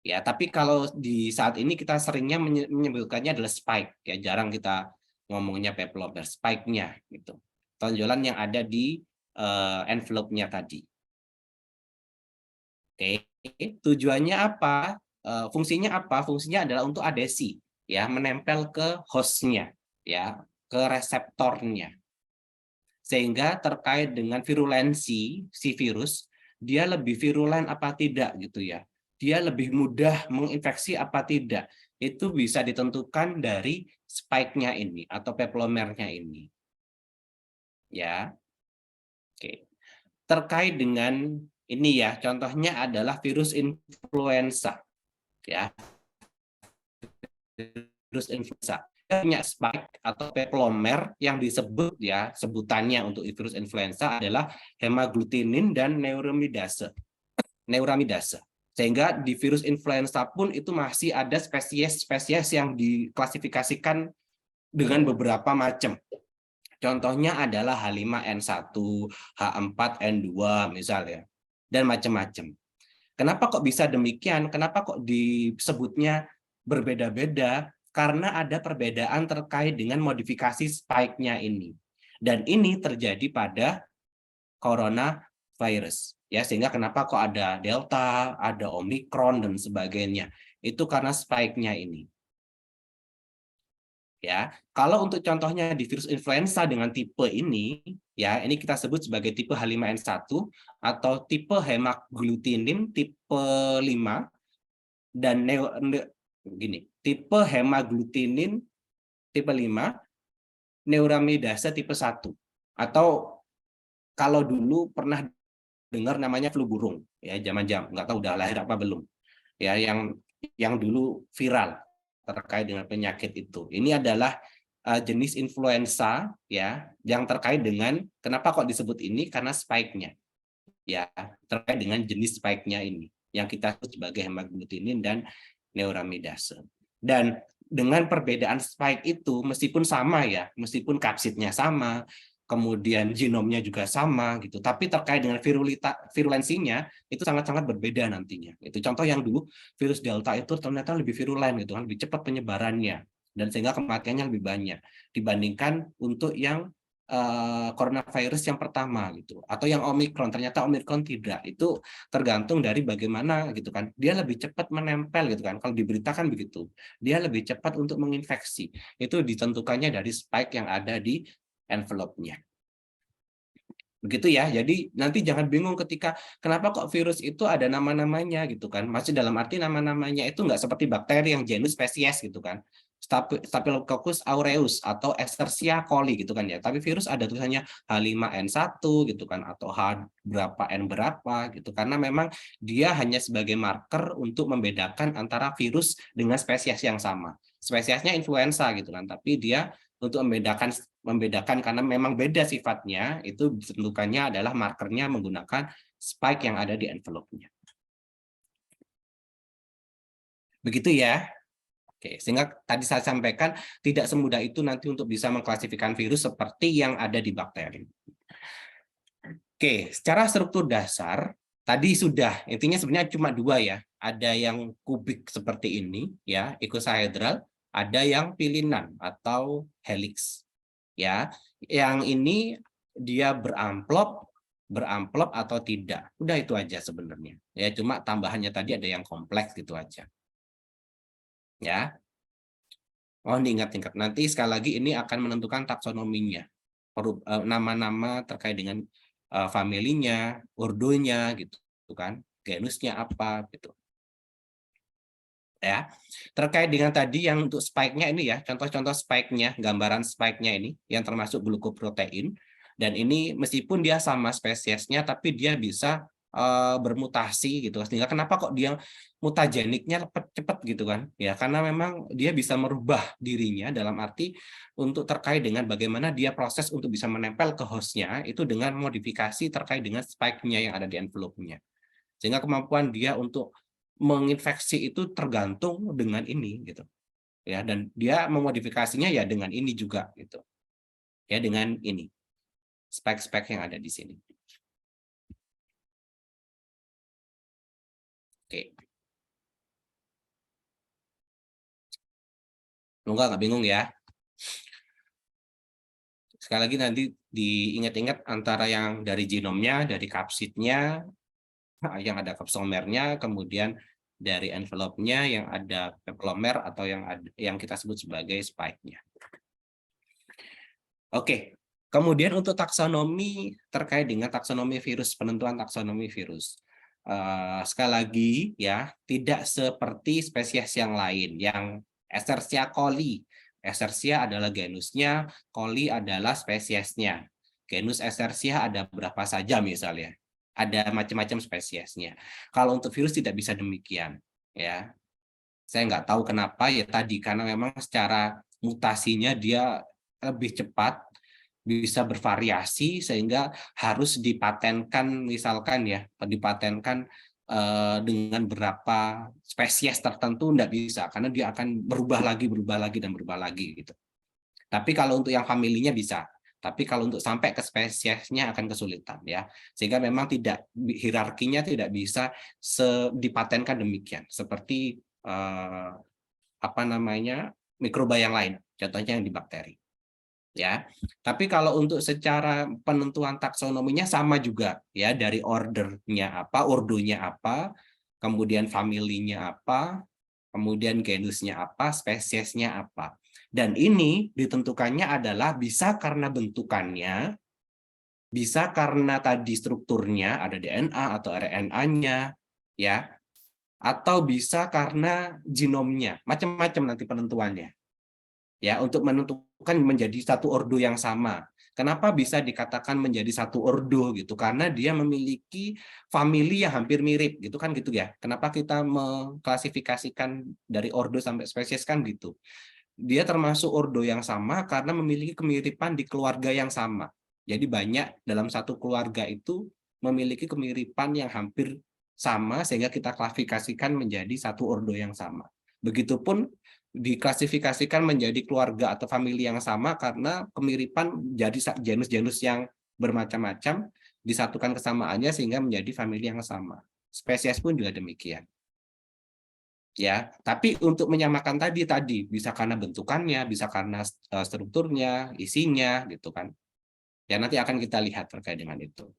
Ya, tapi kalau di saat ini kita seringnya menyebutkannya adalah spike. Ya, jarang kita ngomongnya pepelomer, spike-nya gitu. Tonjolan yang ada di envelope-nya tadi. Oke, tujuannya apa? Fungsinya apa? Fungsinya adalah untuk adesi, ya, menempel ke host-nya, ya, ke reseptornya. Sehingga terkait dengan virulensi si virus, dia lebih virulen apa tidak gitu ya. Dia lebih mudah menginfeksi apa tidak. Itu bisa ditentukan dari spike-nya ini atau pepelomernya ini. Ya. Oke. Terkait dengan ini ya, contohnya adalah virus influenza. Ya. Virus influenza punya spike atau pepelomer yang disebut ya, sebutannya untuk virus influenza adalah hemaglutinin dan neuramidase. Sehingga di virus influenza pun itu masih ada spesies-spesies yang diklasifikasikan dengan beberapa macam. Contohnya adalah H5N1, H4N2 misalnya, dan macam-macam. Kenapa kok bisa demikian? Kenapa kok disebutnya berbeda-beda? Karena ada perbedaan terkait dengan modifikasi spike-nya ini. Dan ini terjadi pada coronavirus. Ya, sehingga kenapa kok ada Delta, ada Omicron, dan sebagainya. Itu karena spike-nya ini. Ya, kalau untuk contohnya di virus influenza dengan tipe ini, ya, ini kita sebut sebagai tipe H5N1 atau tipe hemaglutinin tipe 5 dan gini, tipe hemaglutinin tipe 5, neuramidase tipe 1. Atau kalau dulu pernah dengar namanya flu burung, ya, zaman-zaman nggak tahu udah lahir apa belum. Ya, yang dulu viral terkait dengan penyakit itu. Ini adalah jenis influenza ya yang terkait dengan kenapa kok disebut ini karena spike-nya. Ya, terkait dengan jenis spike-nya ini yang kita sebut sebagai hemaglutinin dan neuramidase. Dan dengan perbedaan spike itu meskipun sama ya, meskipun kapsidnya sama, kemudian genomnya juga sama gitu, tapi terkait dengan virulensinya itu sangat-sangat berbeda nantinya. Itu contoh yang dulu virus Delta itu ternyata lebih virulen gitu kan, lebih cepat penyebarannya dan sehingga kematiannya lebih banyak dibandingkan untuk yang coronavirus yang pertama gitu, atau yang Omicron. Ternyata Omicron tidak, itu tergantung dari bagaimana gitu kan, dia lebih cepat menempel gitu kan. Kalau diberitakan begitu, dia lebih cepat untuk menginfeksi, itu ditentukannya dari spike yang ada di envelope-nya. Begitu ya. Jadi nanti jangan bingung ketika kenapa kok virus itu ada nama-namanya gitu kan. Masih dalam arti nama-namanya itu nggak seperti bakteri yang genus spesies gitu kan. Staphylococcus aureus atau Escherichia coli gitu kan ya. Tapi virus ada tulisannya H5N1 gitu kan atau H berapa N berapa gitu, karena memang dia hanya sebagai marker untuk membedakan antara virus dengan spesies yang sama. Spesiesnya influenza gitu kan, tapi dia untuk membedakan karena memang beda sifatnya, itu ditentukannya adalah markernya menggunakan spike yang ada di envelope-nya. Begitu ya. Oke, sehingga tadi saya sampaikan tidak semudah itu nanti untuk bisa mengklasifikasikan virus seperti yang ada di bakteri. Oke, secara struktur dasar tadi sudah, intinya sebenarnya cuma dua ya. Ada yang kubik seperti ini ya, icosahedral, ada yang pilinan atau helix ya. Yang ini dia beramplop atau tidak. Udah itu aja sebenarnya. Ya, cuma tambahannya tadi ada yang kompleks gitu aja. Ya. Oh, ini ingat-ingat. Nanti sekali lagi ini akan menentukan taksonominya. Nama-nama terkait dengan familinya, ordonya gitu kan. Genusnya apa gitu. Ya. Terkait dengan tadi yang untuk spike-nya ini ya, contoh-contoh spike-nya, gambaran spike-nya ini yang termasuk glukoprotein, dan ini meskipun dia sama spesiesnya tapi dia bisa bermutasi gitu. Sehingga kenapa kok dia mutageniknya cepat gitu kan? Ya karena memang dia bisa merubah dirinya dalam arti untuk terkait dengan bagaimana dia proses untuk bisa menempel ke hostnya itu dengan modifikasi terkait dengan spike-nya yang ada di envelope-nya. Sehingga kemampuan dia untuk menginfeksi itu tergantung dengan ini gitu ya, dan dia memodifikasinya ya dengan ini juga gitu ya, dengan ini spek-spek yang ada di sini. Oke, nggak bingung ya. Sekali lagi nanti diingat-ingat antara yang dari genomnya, dari kapsidnya yang ada kapsomernya, kemudian dari envelope-nya yang ada peplomer atau yang kita sebut sebagai spike-nya. Oke, kemudian untuk taksonomi terkait dengan taksonomi virus, penentuan taksonomi virus. Sekali lagi ya, tidak seperti spesies yang lain, yang Escherichia coli. Escherichia adalah genusnya, coli adalah spesiesnya. Genus Escherichia ada berapa saja misalnya. Ada macam-macam spesiesnya. Kalau untuk virus tidak bisa demikian, ya. Saya nggak tahu kenapa ya tadi, karena memang secara mutasinya dia lebih cepat, bisa bervariasi sehingga harus dipatenkan misalkan ya, dipatenkan dengan berapa spesies tertentu enggak bisa karena dia akan berubah lagi dan berubah lagi gitu. Tapi kalau untuk yang familinya bisa. Tapi kalau untuk sampai ke spesiesnya akan kesulitan ya. Sehingga memang tidak hierarkinya tidak bisa dipatenkan demikian seperti apa namanya mikroba yang lain, contohnya yang di bakteri. Ya, tapi kalau untuk secara penentuan taksonominya sama juga ya, dari ordernya apa, ordonya apa, kemudian familinya apa, kemudian genusnya apa, spesiesnya apa. Dan ini ditentukannya adalah bisa karena bentukannya, bisa karena tadi strukturnya ada DNA atau RNA-nya, ya, atau bisa karena genomnya, macam-macam nanti penentuannya. Ya, untuk menentukan menjadi satu ordo yang sama. Kenapa bisa dikatakan menjadi satu ordo gitu? Karena dia memiliki famili yang hampir mirip gitu kan gitu ya. Kenapa kita mengklasifikasikan dari ordo sampai spesies kan gitu. Dia termasuk ordo yang sama karena memiliki kemiripan di keluarga yang sama. Jadi banyak dalam satu keluarga itu memiliki kemiripan yang hampir sama sehingga kita klasifikasikan menjadi satu ordo yang sama. Begitupun diklasifikasikan menjadi keluarga atau famili yang sama karena kemiripan jadi genus-genus yang bermacam-macam disatukan kesamaannya sehingga menjadi famili yang sama. Spesies pun juga demikian. Ya, tapi untuk menyamakan tadi bisa karena bentukannya, bisa karena strukturnya, isinya gitu kan. Ya nanti akan kita lihat terkait dengan itu.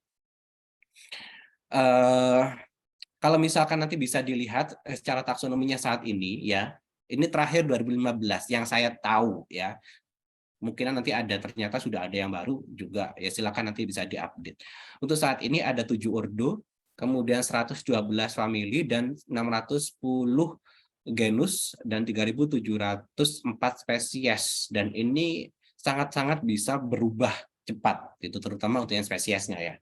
Kalau misalkan nanti bisa dilihat secara taksonominya saat ini ya, ini terakhir 2015 yang saya tahu ya. Mungkin nanti ada, ternyata sudah ada yang baru juga ya, silakan nanti bisa diupdate. Untuk saat ini ada 7 ordo, kemudian 112 famili dan 610 genus dan 3.704 spesies, dan ini sangat-sangat bisa berubah cepat itu terutama untuk yang spesiesnya ya.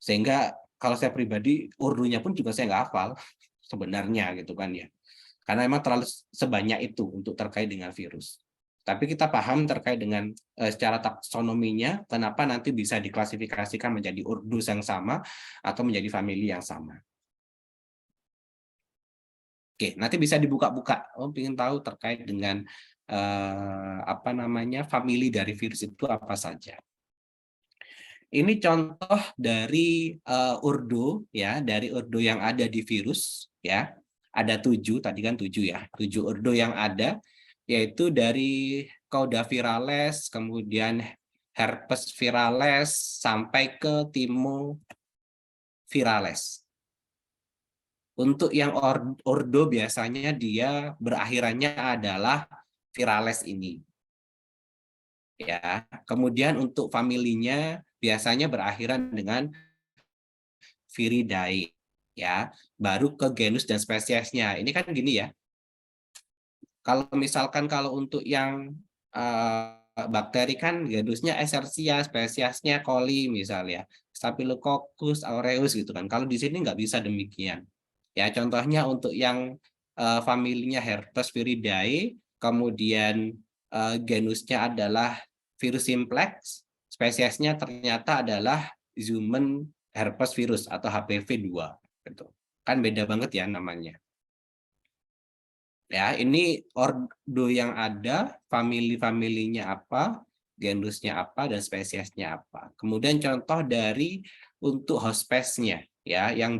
Sehingga kalau saya pribadi ordonya pun juga saya nggak hafal sebenarnya gitu kan ya. Karena memang terlalu sebanyak itu untuk terkait dengan virus. Tapi kita paham terkait dengan secara taksonominya, kenapa nanti bisa diklasifikasikan menjadi ordus yang sama atau menjadi famili yang sama. Oke, nanti bisa dibuka-buka. Oh, ingin tahu terkait dengan apa namanya famili dari virus itu apa saja. Ini contoh dari urdo ya, dari urdo yang ada di virus ya. Ada 7, tadi kan 7 ya. 7 urdo yang ada, yaitu dari Cauda virales, kemudian herpes virales, sampai ke Timo virales. Untuk yang ordo biasanya dia berakhirannya adalah virales ini. Ya, kemudian untuk familinya biasanya berakhiran dengan Viridae, ya. Baru ke genus dan spesiesnya. Ini kan gini ya. Kalau misalkan kalau untuk yang bakteri kan genusnya Escherichia, spesiesnya coli misalnya, Staphylococcus aureus gitu kan. Kalau di sini nggak bisa demikian. Ya, contohnya untuk yang familinya herpes viridae, kemudian genusnya adalah virus simplex, spesiesnya ternyata adalah human herpes virus atau HPV 2 gitu. Kan beda banget ya namanya. Ya, ini ordo yang ada, family-familinya apa, genusnya apa, dan spesiesnya apa. Kemudian contoh dari untuk host spesiesnya ya, yang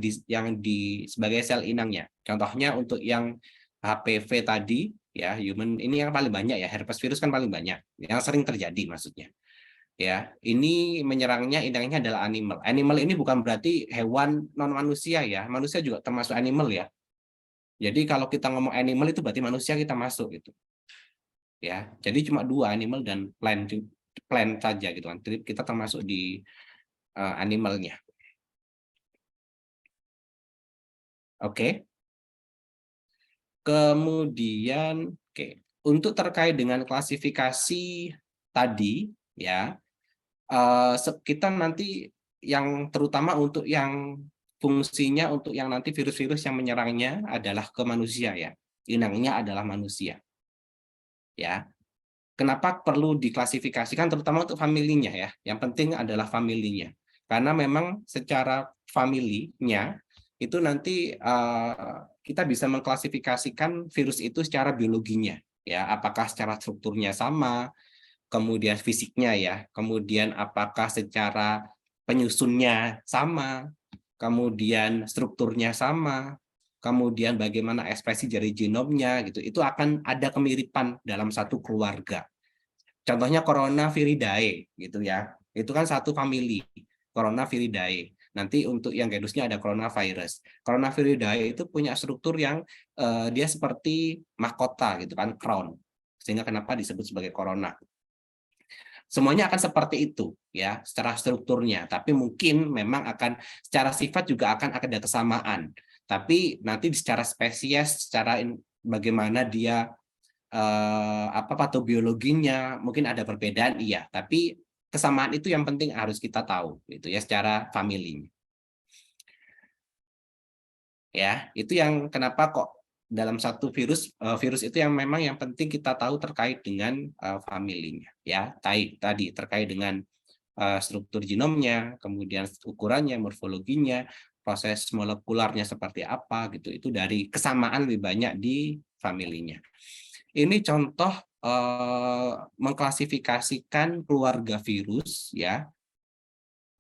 di sebagai sel inangnya. Contohnya untuk yang HPV tadi ya, human ini yang paling banyak ya, herpes virus kan paling banyak, yang sering terjadi maksudnya. Ya, ini menyerangnya inangnya adalah animal. Animal ini bukan berarti hewan non manusia ya, manusia juga termasuk animal ya. Jadi kalau kita ngomong animal itu berarti manusia kita masuk gitu. Ya. Jadi cuma 2, animal dan plant saja gitu kan. Jadi kita termasuk di animalnya. Oke. Kemudian untuk terkait dengan klasifikasi tadi ya, kita nanti yang terutama untuk yang fungsinya untuk yang nanti virus-virus yang menyerangnya adalah ke manusia ya. Inangnya adalah manusia. Ya. Kenapa perlu diklasifikasikan terutama untuk familinya ya. Yang penting adalah familinya. Karena memang secara familinya itu nanti kita bisa mengklasifikasikan virus itu secara biologinya ya, apakah secara strukturnya sama, kemudian fisiknya ya, kemudian apakah secara penyusunnya sama, kemudian strukturnya sama, kemudian bagaimana ekspresi dari genomnya gitu. Itu akan ada kemiripan dalam satu keluarga. Contohnya Coronaviridae gitu ya. Itu kan satu famili, Coronaviridae. Nanti untuk yang genusnya ada coronavirus. Coronaviridae itu punya struktur yang dia seperti mahkota gitu kan, crown. Sehingga kenapa disebut sebagai corona. Semuanya akan seperti itu ya secara strukturnya, tapi mungkin memang akan secara sifat juga akan ada kesamaan. Tapi nanti secara spesies, secara bagaimana dia apa patobiologinya mungkin ada perbedaan iya, tapi kesamaan itu yang penting harus kita tahu gitu ya secara family. Ya, itu yang kenapa kok dalam satu virus itu yang memang yang penting kita tahu terkait dengan familinya ya. Tadi terkait dengan struktur genomnya, kemudian ukurannya, morfologinya, proses molekularnya seperti apa gitu. Itu dari kesamaan lebih banyak di familinya. Ini contoh mengklasifikasikan keluarga virus ya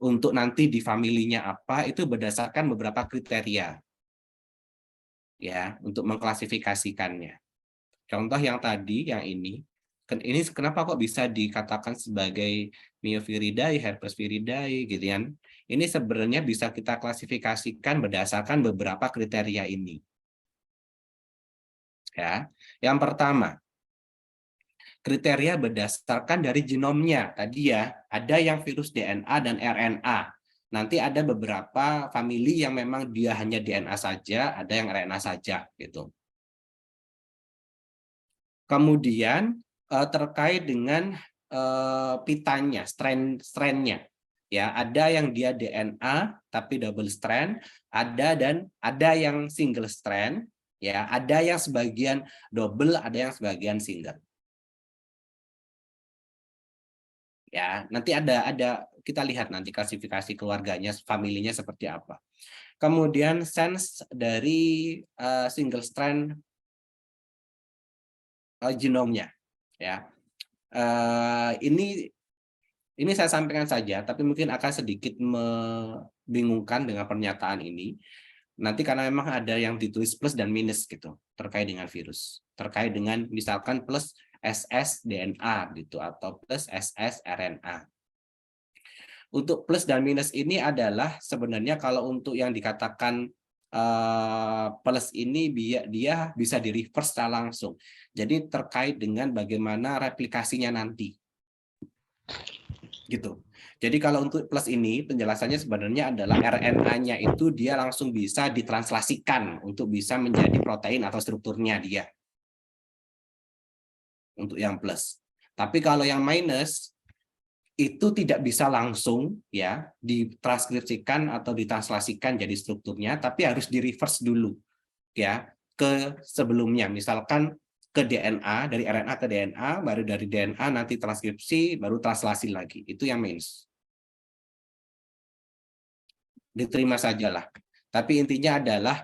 untuk nanti di familinya apa itu berdasarkan beberapa kriteria ya untuk mengklasifikasikannya. Contoh yang tadi yang ini kenapa kok bisa dikatakan sebagai Myoviridae, Herpes viridae gitu kan. Ini sebenarnya bisa kita klasifikasikan berdasarkan beberapa kriteria ini. Ya. Yang pertama, kriteria berdasarkan dari genomnya. Tadi ya, ada yang virus DNA dan RNA. Nanti ada beberapa famili yang memang dia hanya DNA saja, ada yang RNA saja gitu. Kemudian terkait dengan pitanya, strain-nya. Ya, ada yang dia DNA tapi double strand, ada yang single strand, ya, ada yang sebagian double, ada yang sebagian single. Ya, nanti ada kita lihat nanti klasifikasi keluarganya, familinya seperti apa. Kemudian sense dari single strand genomnya, ya. Ini Ini saya sampaikan saja, tapi mungkin akan sedikit membingungkan dengan pernyataan ini. Nanti karena memang ada yang ditulis plus dan minus gitu terkait dengan virus, terkait dengan misalkan plus SS DNA gitu atau plus SS RNA. Untuk plus dan minus ini adalah sebenarnya kalau untuk yang dikatakan plus ini dia bisa di reverse secara langsung. Jadi terkait dengan bagaimana replikasinya nanti. Gitu. Jadi kalau untuk plus ini penjelasannya sebenarnya adalah RNA-nya itu dia langsung bisa ditranslasikan untuk bisa menjadi protein atau strukturnya dia. Untuk yang plus. Tapi kalau yang minus itu tidak bisa langsung ya ditranskripsikan atau ditranslasikan jadi strukturnya, tapi harus di reverse dulu ya ke sebelumnya. Misalkan ke DNA, dari RNA ke DNA, baru dari DNA nanti transkripsi, baru translasi lagi. Itu yang minus. Diterima sajalah. Tapi intinya adalah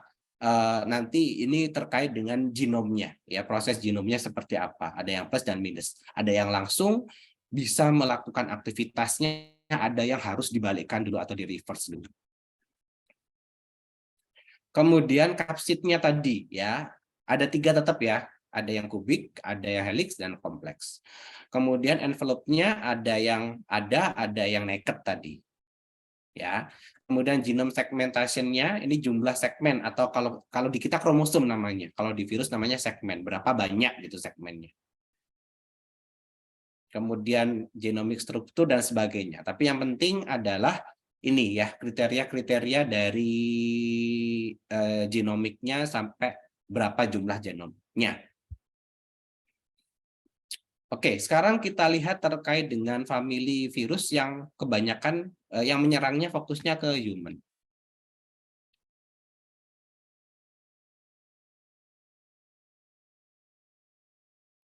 nanti ini terkait dengan genomnya, ya proses genomnya seperti apa. Ada yang plus dan minus. Ada yang langsung bisa melakukan aktivitasnya, ada yang harus dibalikkan dulu atau di reverse dulu. Kemudian kapsidnya tadi ya ada 3 tetap ya. Ada yang kubik, ada yang helix dan kompleks. Kemudian envelope-nya ada yang ada yang naked tadi. Ya. Kemudian genome segmentation-nya ini jumlah segmen atau kalau di kita kromosom namanya. Kalau di virus namanya segmen, berapa banyak gitu segmennya. Kemudian genomic struktur dan sebagainya. Tapi yang penting adalah ini ya kriteria-kriteria dari genomiknya sampai berapa jumlah genomnya. Oke, sekarang kita lihat terkait dengan famili virus yang kebanyakan yang menyerangnya fokusnya ke human.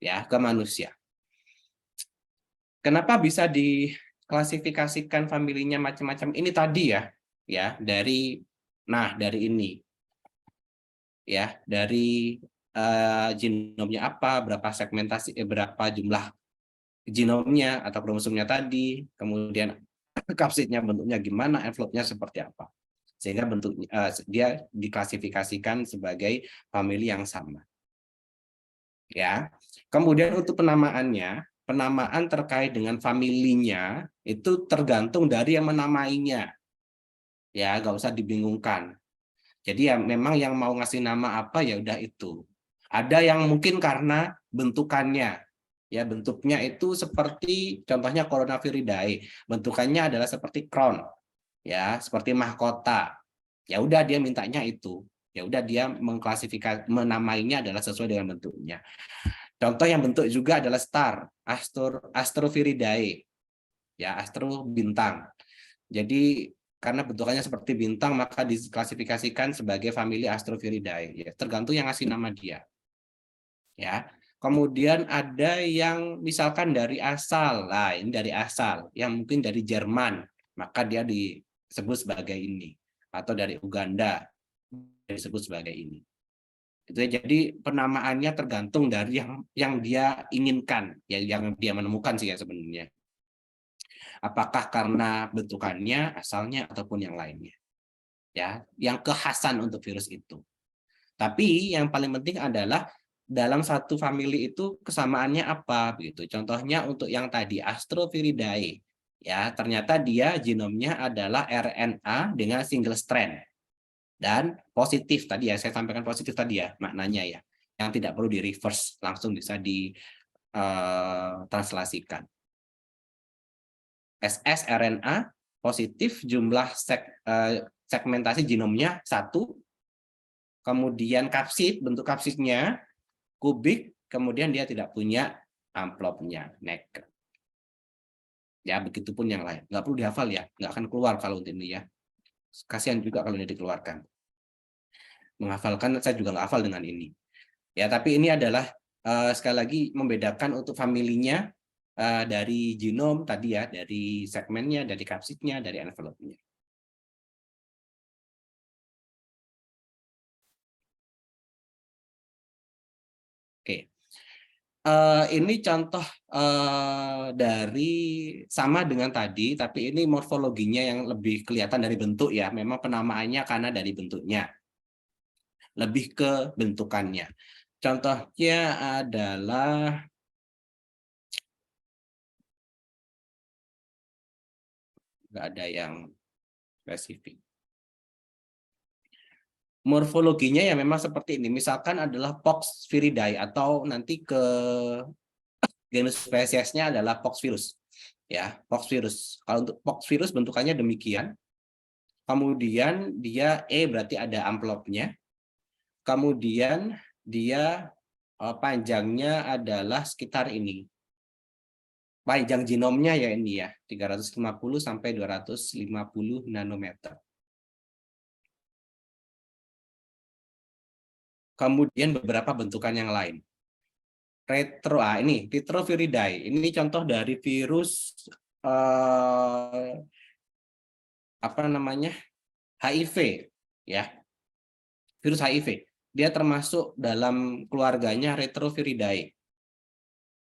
Ya, ke manusia. Kenapa bisa diklasifikasikan familinya macam-macam? Ini tadi ya dari ini ya dari genomnya apa, berapa segmentasi, berapa jumlah genomnya atau kromosomnya tadi, kemudian kapsidnya bentuknya gimana, envelope-nya seperti apa, sehingga bentuknya dia diklasifikasikan sebagai famili yang sama. Ya, kemudian untuk penamaannya, penamaan terkait dengan familinya itu tergantung dari yang menamainya. Ya, nggak usah dibingungkan. Jadi ya memang yang mau ngasih nama apa ya udah itu. Ada yang mungkin karena bentukannya. Ya, bentuknya itu seperti contohnya Coronaviridae. Bentukannya adalah seperti crown. Ya, seperti mahkota. Ya udah dia mintanya itu. Ya udah dia mengklasifikasi menamainya adalah sesuai dengan bentuknya. Contoh yang bentuk juga adalah star, Astroviridae. Ya, astro bintang. Jadi karena bentukannya seperti bintang maka diklasifikasikan sebagai famili Astroviridae ya, tergantung yang ngasih nama dia. Ya. Kemudian ada yang misalkan dari asal, lah ini dari asal, yang mungkin dari Jerman, maka dia disebut sebagai ini, atau dari Uganda disebut sebagai ini. Itu jadi penamaannya tergantung dari yang dia inginkan, ya yang dia menemukan sih ya sebenarnya. Apakah karena bentukannya, asalnya ataupun yang lainnya. Ya, yang kekhasan untuk virus itu. Tapi yang paling penting adalah dalam satu famili itu kesamaannya apa begitu. Contohnya untuk yang tadi Astroviridae, ya ternyata dia genomnya adalah RNA dengan single strand dan positif tadi ya saya sampaikan positif tadi ya maknanya ya, yang tidak perlu di reverse langsung bisa ditranslasikan. ssRNA positif jumlah segmentasi genomnya 1. Kemudian kapsid, bentuk kapsidnya kubik, kemudian dia tidak punya amplopnya, naked. Ya, begitupun yang lain. Nggak perlu dihafal ya, nggak akan keluar kalau ini ya. Kasihan juga kalau ini dikeluarkan. Menghafalkan, saya juga nggak hafal dengan ini. Ya, tapi ini adalah sekali lagi membedakan untuk familinya dari genom tadi ya, dari segmennya, dari kapsidnya, dari envelope-nya. Oke. Ini contoh dari sama dengan tadi, tapi ini morfologinya yang lebih kelihatan dari bentuk ya. Memang penamaannya karena dari bentuknya, lebih ke bentukannya. Contohnya adalah nggak ada yang spesifik. Morfologinya ya memang seperti ini. Misalkan adalah Pox viridae atau nanti ke genus spesiesnya adalah Pox virus. Ya, Pox virus. Kalau untuk Pox virus bentukannya demikian. Kemudian dia berarti ada amplopnya. Kemudian dia panjangnya adalah sekitar ini. Panjang genomnya ya ini ya, 350 sampai 250 nanometer. Kemudian beberapa bentukan yang lain. Ini Retroviridae. Ini contoh dari virus apa namanya? HIV ya. Virus HIV. Dia termasuk dalam keluarganya Retroviridae.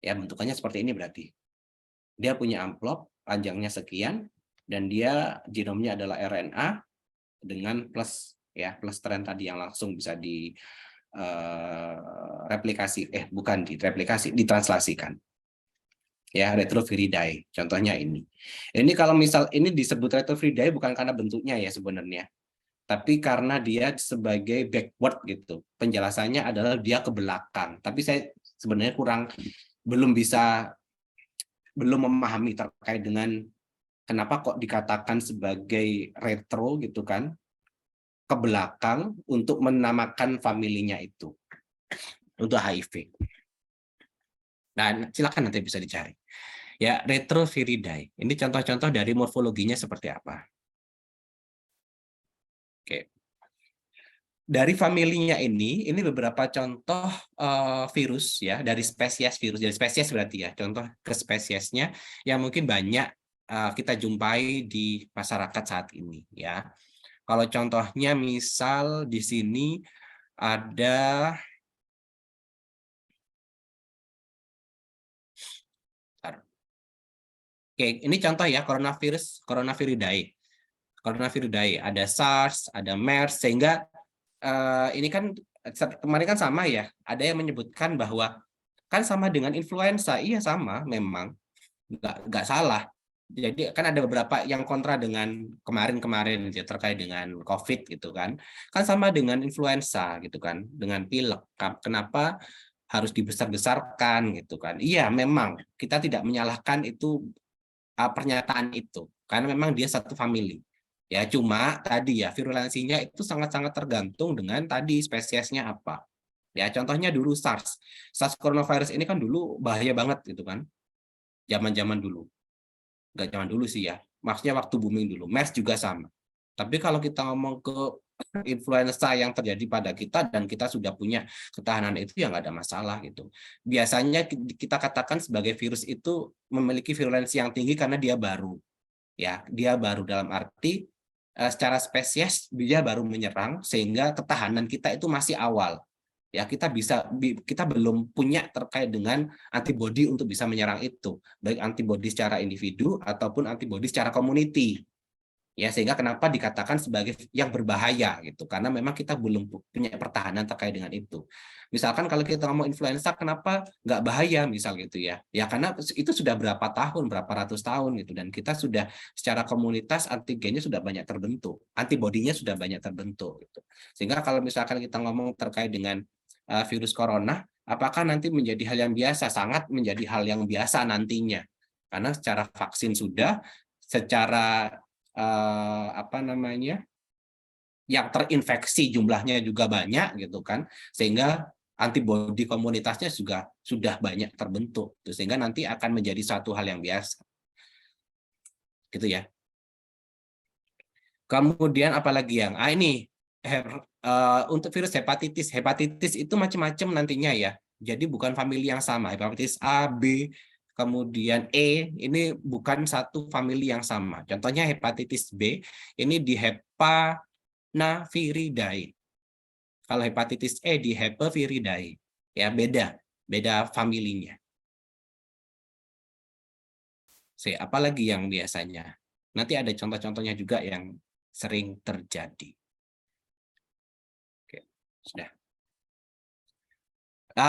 Ya, bentukannya seperti ini berarti. Dia punya amplop panjangnya sekian dan dia genomnya adalah RNA dengan plus ya, plus strand tadi yang langsung bisa di replikasi bukan direplikasi, ditranslasikan. Ya, Retroviridae. Contohnya ini. Ini kalau misal ini disebut Retroviridae bukan karena bentuknya ya sebenarnya, tapi karena dia sebagai backward gitu. Penjelasannya adalah dia ke belakang. Tapi saya sebenarnya belum memahami terkait dengan kenapa kok dikatakan sebagai retro gitu kan, ke belakang untuk menamakan familinya itu untuk HIV. Dan silakan nanti bisa dicari. Ya, Retroviridae. Ini contoh-contoh dari morfologinya seperti apa. Oke. Dari familinya ini beberapa contoh virus ya, dari spesies virus, dari spesies berarti ya, contoh ke spesiesnya yang mungkin banyak kita jumpai di masyarakat saat ini ya. Kalau contohnya misal di sini ada Oke, ini contoh ya coronaviridae. Coronaviridae ada SARS, ada MERS, sehingga ini kan kemarin kan sama ya. Ada yang menyebutkan bahwa kan sama dengan influenza, iya sama, memang nggak salah. Jadi kan ada beberapa yang kontra dengan kemarin ya, terkait dengan COVID gitu kan. Kan sama dengan influenza gitu kan, dengan pilek. Kenapa harus dibesar-besarkan gitu kan? Iya, memang kita tidak menyalahkan itu pernyataan itu karena memang dia satu family. Ya, cuma tadi ya virulensinya itu sangat-sangat tergantung dengan tadi spesiesnya apa. Ya, contohnya dulu SARS. SARS coronavirus ini kan dulu bahaya banget gitu kan. Zaman-zaman dulu. Nggak zaman dulu sih ya. Maksudnya waktu booming dulu. MERS juga sama. Tapi kalau kita ngomong ke influenza yang terjadi pada kita dan kita sudah punya ketahanan itu ya nggak ada masalah gitu. Biasanya kita katakan sebagai virus itu memiliki virulensi yang tinggi karena dia baru. Ya, dia baru dalam arti secara spesies dia baru menyerang sehingga ketahanan kita itu masih awal. Ya, kita belum punya terkait dengan antibodi untuk bisa menyerang itu, baik antibodi secara individu ataupun antibodi secara community. Ya, sehingga kenapa dikatakan sebagai yang berbahaya gitu, karena memang kita belum punya pertahanan terkait dengan itu. Misalkan kalau kita ngomong influenza, kenapa nggak bahaya misal gitu ya? Ya karena itu sudah berapa tahun, berapa ratus tahun gitu, dan kita sudah secara komunitas antigennya sudah banyak terbentuk, antibodinya sudah banyak terbentuk gitu. Sehingga kalau misalkan kita ngomong terkait dengan virus corona, apakah nanti menjadi hal yang biasa? Sangat menjadi hal yang biasa nantinya, karena secara vaksin sudah, secara apa namanya, yang terinfeksi jumlahnya juga banyak gitu kan, sehingga antibodi komunitasnya juga sudah banyak terbentuk, sehingga nanti akan menjadi satu hal yang biasa, gitu ya. Kemudian apalagi yang ini untuk virus hepatitis itu macam-macam nantinya ya. Jadi bukan famili yang sama, hepatitis A, B, kemudian E, ini bukan satu famili yang sama. Contohnya hepatitis B, ini di Hepanaviridae. Kalau hepatitis E di Hepaviridae, ya beda. beda familinya. Apalagi yang biasanya? Nanti ada contoh-contohnya juga yang sering terjadi. Oke, sudah.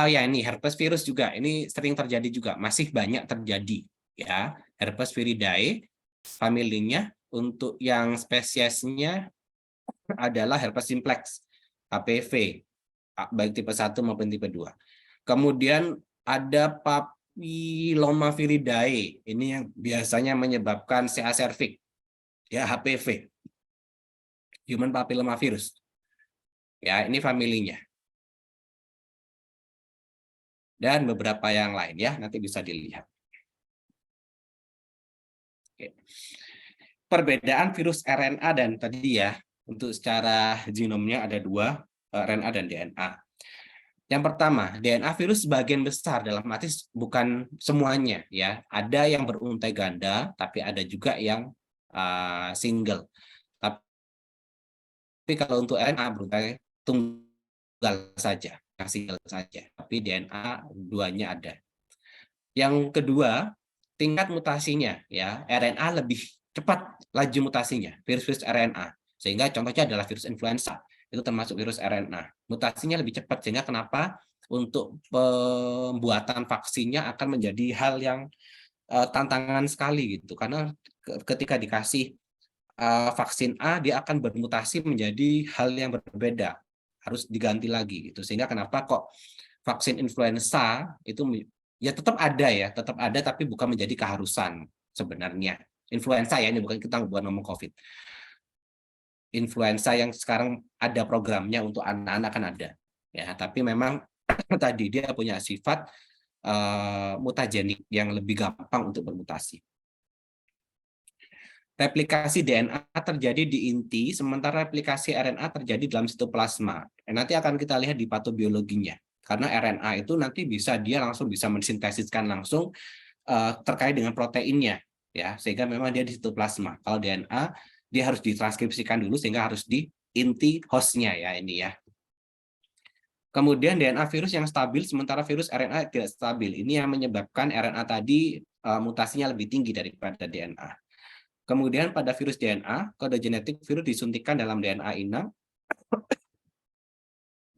Ya ini herpes virus juga, ini sering terjadi juga, masih banyak terjadi ya. Herpes viridae, familinya untuk yang spesiesnya adalah herpes simplex, HPV, baik tipe 1 maupun tipe 2. Kemudian ada papillomaviridae, ini yang biasanya menyebabkan CA cervix, ya HPV, human papillomavirus. Ya, ini familinya. Dan beberapa yang lain ya, nanti bisa dilihat. Oke. Perbedaan virus RNA dan tadi ya, untuk secara genomnya ada 2, RNA dan DNA. Yang pertama, DNA virus sebagian besar, dalam arti bukan semuanya ya. Ada yang beruntai ganda, tapi ada juga yang single. Tapi kalau untuk RNA beruntai tunggal saja, single saja. Tapi DNA duanya ada. Yang kedua, tingkat mutasinya ya. RNA lebih cepat laju mutasinya, virus-virus RNA. Sehingga contohnya adalah virus influenza. Itu termasuk virus RNA. Mutasinya lebih cepat, sehingga kenapa untuk pembuatan vaksinnya akan menjadi hal yang tantangan sekali gitu. Karena ketika dikasih vaksin A, dia akan bermutasi menjadi hal yang berbeda. Harus diganti lagi gitu. Sehingga kenapa kok vaksin influenza itu ya tetap ada tapi bukan menjadi keharusan sebenarnya. Influenza ya, ini bukan kita buat ngomong COVID. Influenza yang sekarang ada programnya untuk anak-anak kan ada. Ya, tapi memang tadi dia punya sifat mutagenik yang lebih gampang untuk bermutasi. Replikasi DNA terjadi di inti, sementara replikasi RNA terjadi dalam sitoplasma. Nanti akan kita lihat di patobiologinya. Karena RNA itu nanti dia langsung bisa mensintesiskan langsung terkait dengan proteinnya, ya, sehingga memang dia di sitoplasma. Kalau DNA dia harus ditranskripsikan dulu sehingga harus di inti hostnya ya ini ya. Kemudian DNA virus yang stabil sementara virus RNA tidak stabil. Ini yang menyebabkan RNA tadi mutasinya lebih tinggi daripada DNA. Kemudian pada virus DNA, kode genetik virus disuntikkan dalam DNA inang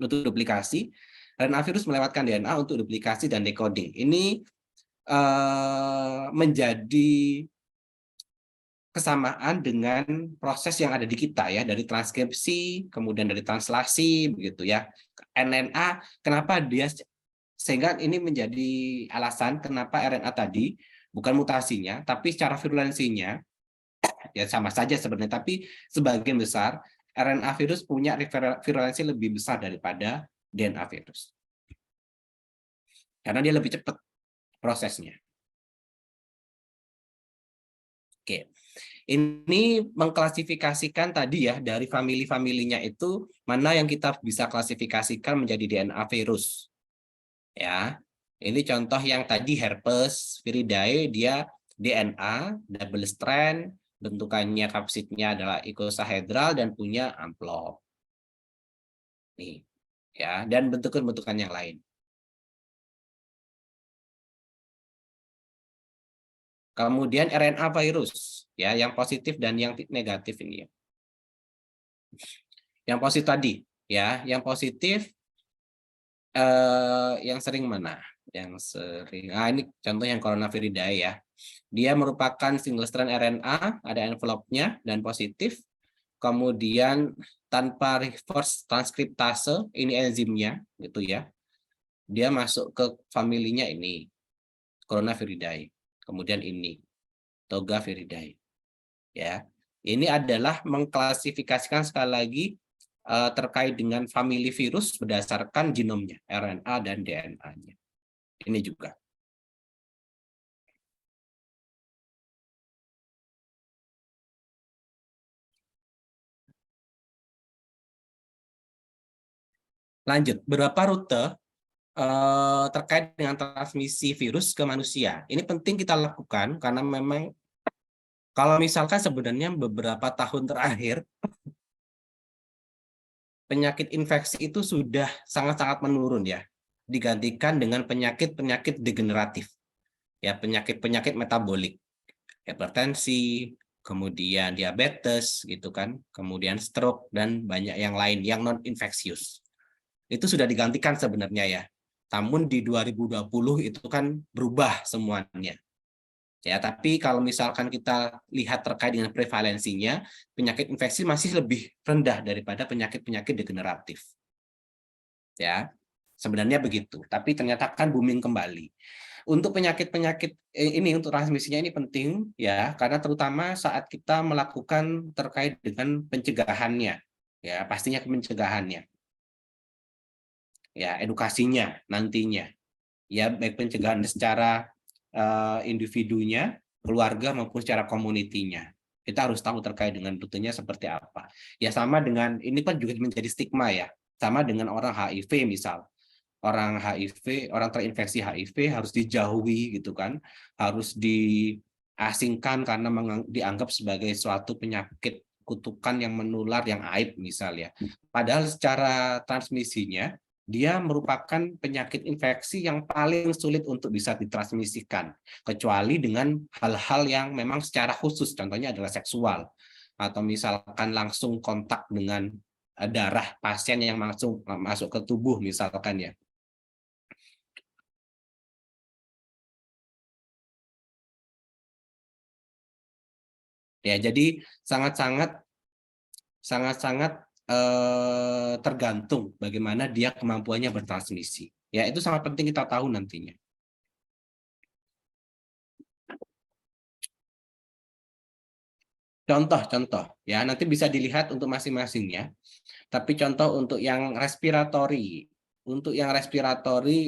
untuk duplikasi. RNA virus melewatkan DNA untuk duplikasi dan decoding. Ini menjadi kesamaan dengan proses yang ada di kita ya, dari transkripsi, kemudian dari translasi begitu ya. RNA kenapa dia, sehingga ini menjadi alasan kenapa RNA tadi bukan mutasinya, tapi secara virulensinya ya sama saja sebenarnya, tapi sebagian besar RNA virus punya virulensi lebih besar daripada DNA virus. Karena dia lebih cepat prosesnya. Oke. Ini mengklasifikasikan tadi ya, dari famili-familinya itu mana yang kita bisa klasifikasikan menjadi DNA virus. Ya. Ini contoh yang tadi herpes viridae, dia DNA double strand, bentukannya kapsidnya adalah icosahedral dan punya amplop. Nih, ya, dan bentukan-bentukan yang lain. Kemudian RNA virus, ya, yang positif dan yang negatif ini. Yang positif tadi, ya, yang positif, yang sering mana? Yang sering, ini contoh yang coronaviridae ya. Dia merupakan single strand RNA, ada envelope-nya dan positif. Kemudian tanpa reverse transkriptase, ini enzimnya, gitu ya. Dia masuk ke familinya ini, coronaviridae. Kemudian ini Togaviridae. Ya, ini adalah mengklasifikasikan sekali lagi terkait dengan famili virus berdasarkan genomnya, RNA dan DNA-nya. Ini juga. Lanjut, berapa rute terkait dengan transmisi virus ke manusia. Ini penting kita lakukan karena memang kalau misalkan sebenarnya beberapa tahun terakhir penyakit infeksi itu sudah sangat-sangat menurun ya. digantikan dengan penyakit-penyakit degeneratif. Ya, penyakit-penyakit metabolik. Hipertensi, kemudian diabetes gitu kan, kemudian stroke dan banyak yang lain yang non infeksius. Itu sudah digantikan sebenarnya ya. Namun di 2020 itu kan berubah semuanya. Ya, tapi kalau misalkan kita lihat terkait dengan prevalensinya, penyakit infeksi masih lebih rendah daripada penyakit-penyakit degeneratif. Ya, sebenarnya begitu. Tapi ternyata kan booming kembali. Untuk penyakit-penyakit ini, untuk transmisinya ini penting ya, karena terutama saat kita melakukan terkait dengan pencegahannya. Ya, pastinya pencegahannya. Ya, edukasinya nantinya. Ya, baik pencegahan secara individunya, keluarga maupun secara komunitinya. Kita harus tahu terkait dengan rutenya seperti apa. Ya sama dengan ini kan juga menjadi stigma ya. Sama dengan orang HIV misal. Orang HIV, orang terinfeksi HIV harus dijauhi gitu kan. Harus diasingkan karena dianggap sebagai suatu penyakit kutukan yang menular yang aib misal ya. Padahal secara transmisinya dia merupakan penyakit infeksi yang paling sulit untuk bisa ditransmisikan, kecuali dengan hal-hal yang memang secara khusus, contohnya adalah seksual, atau misalkan langsung kontak dengan darah pasien yang langsung masuk ke tubuh misalkan ya. Ya, jadi sangat-sangat tergantung bagaimana dia kemampuannya bertransmisi. Ya, itu sangat penting kita tahu nantinya. Contoh-contoh ya, nanti bisa dilihat untuk masing-masingnya. Tapi contoh untuk yang respiratori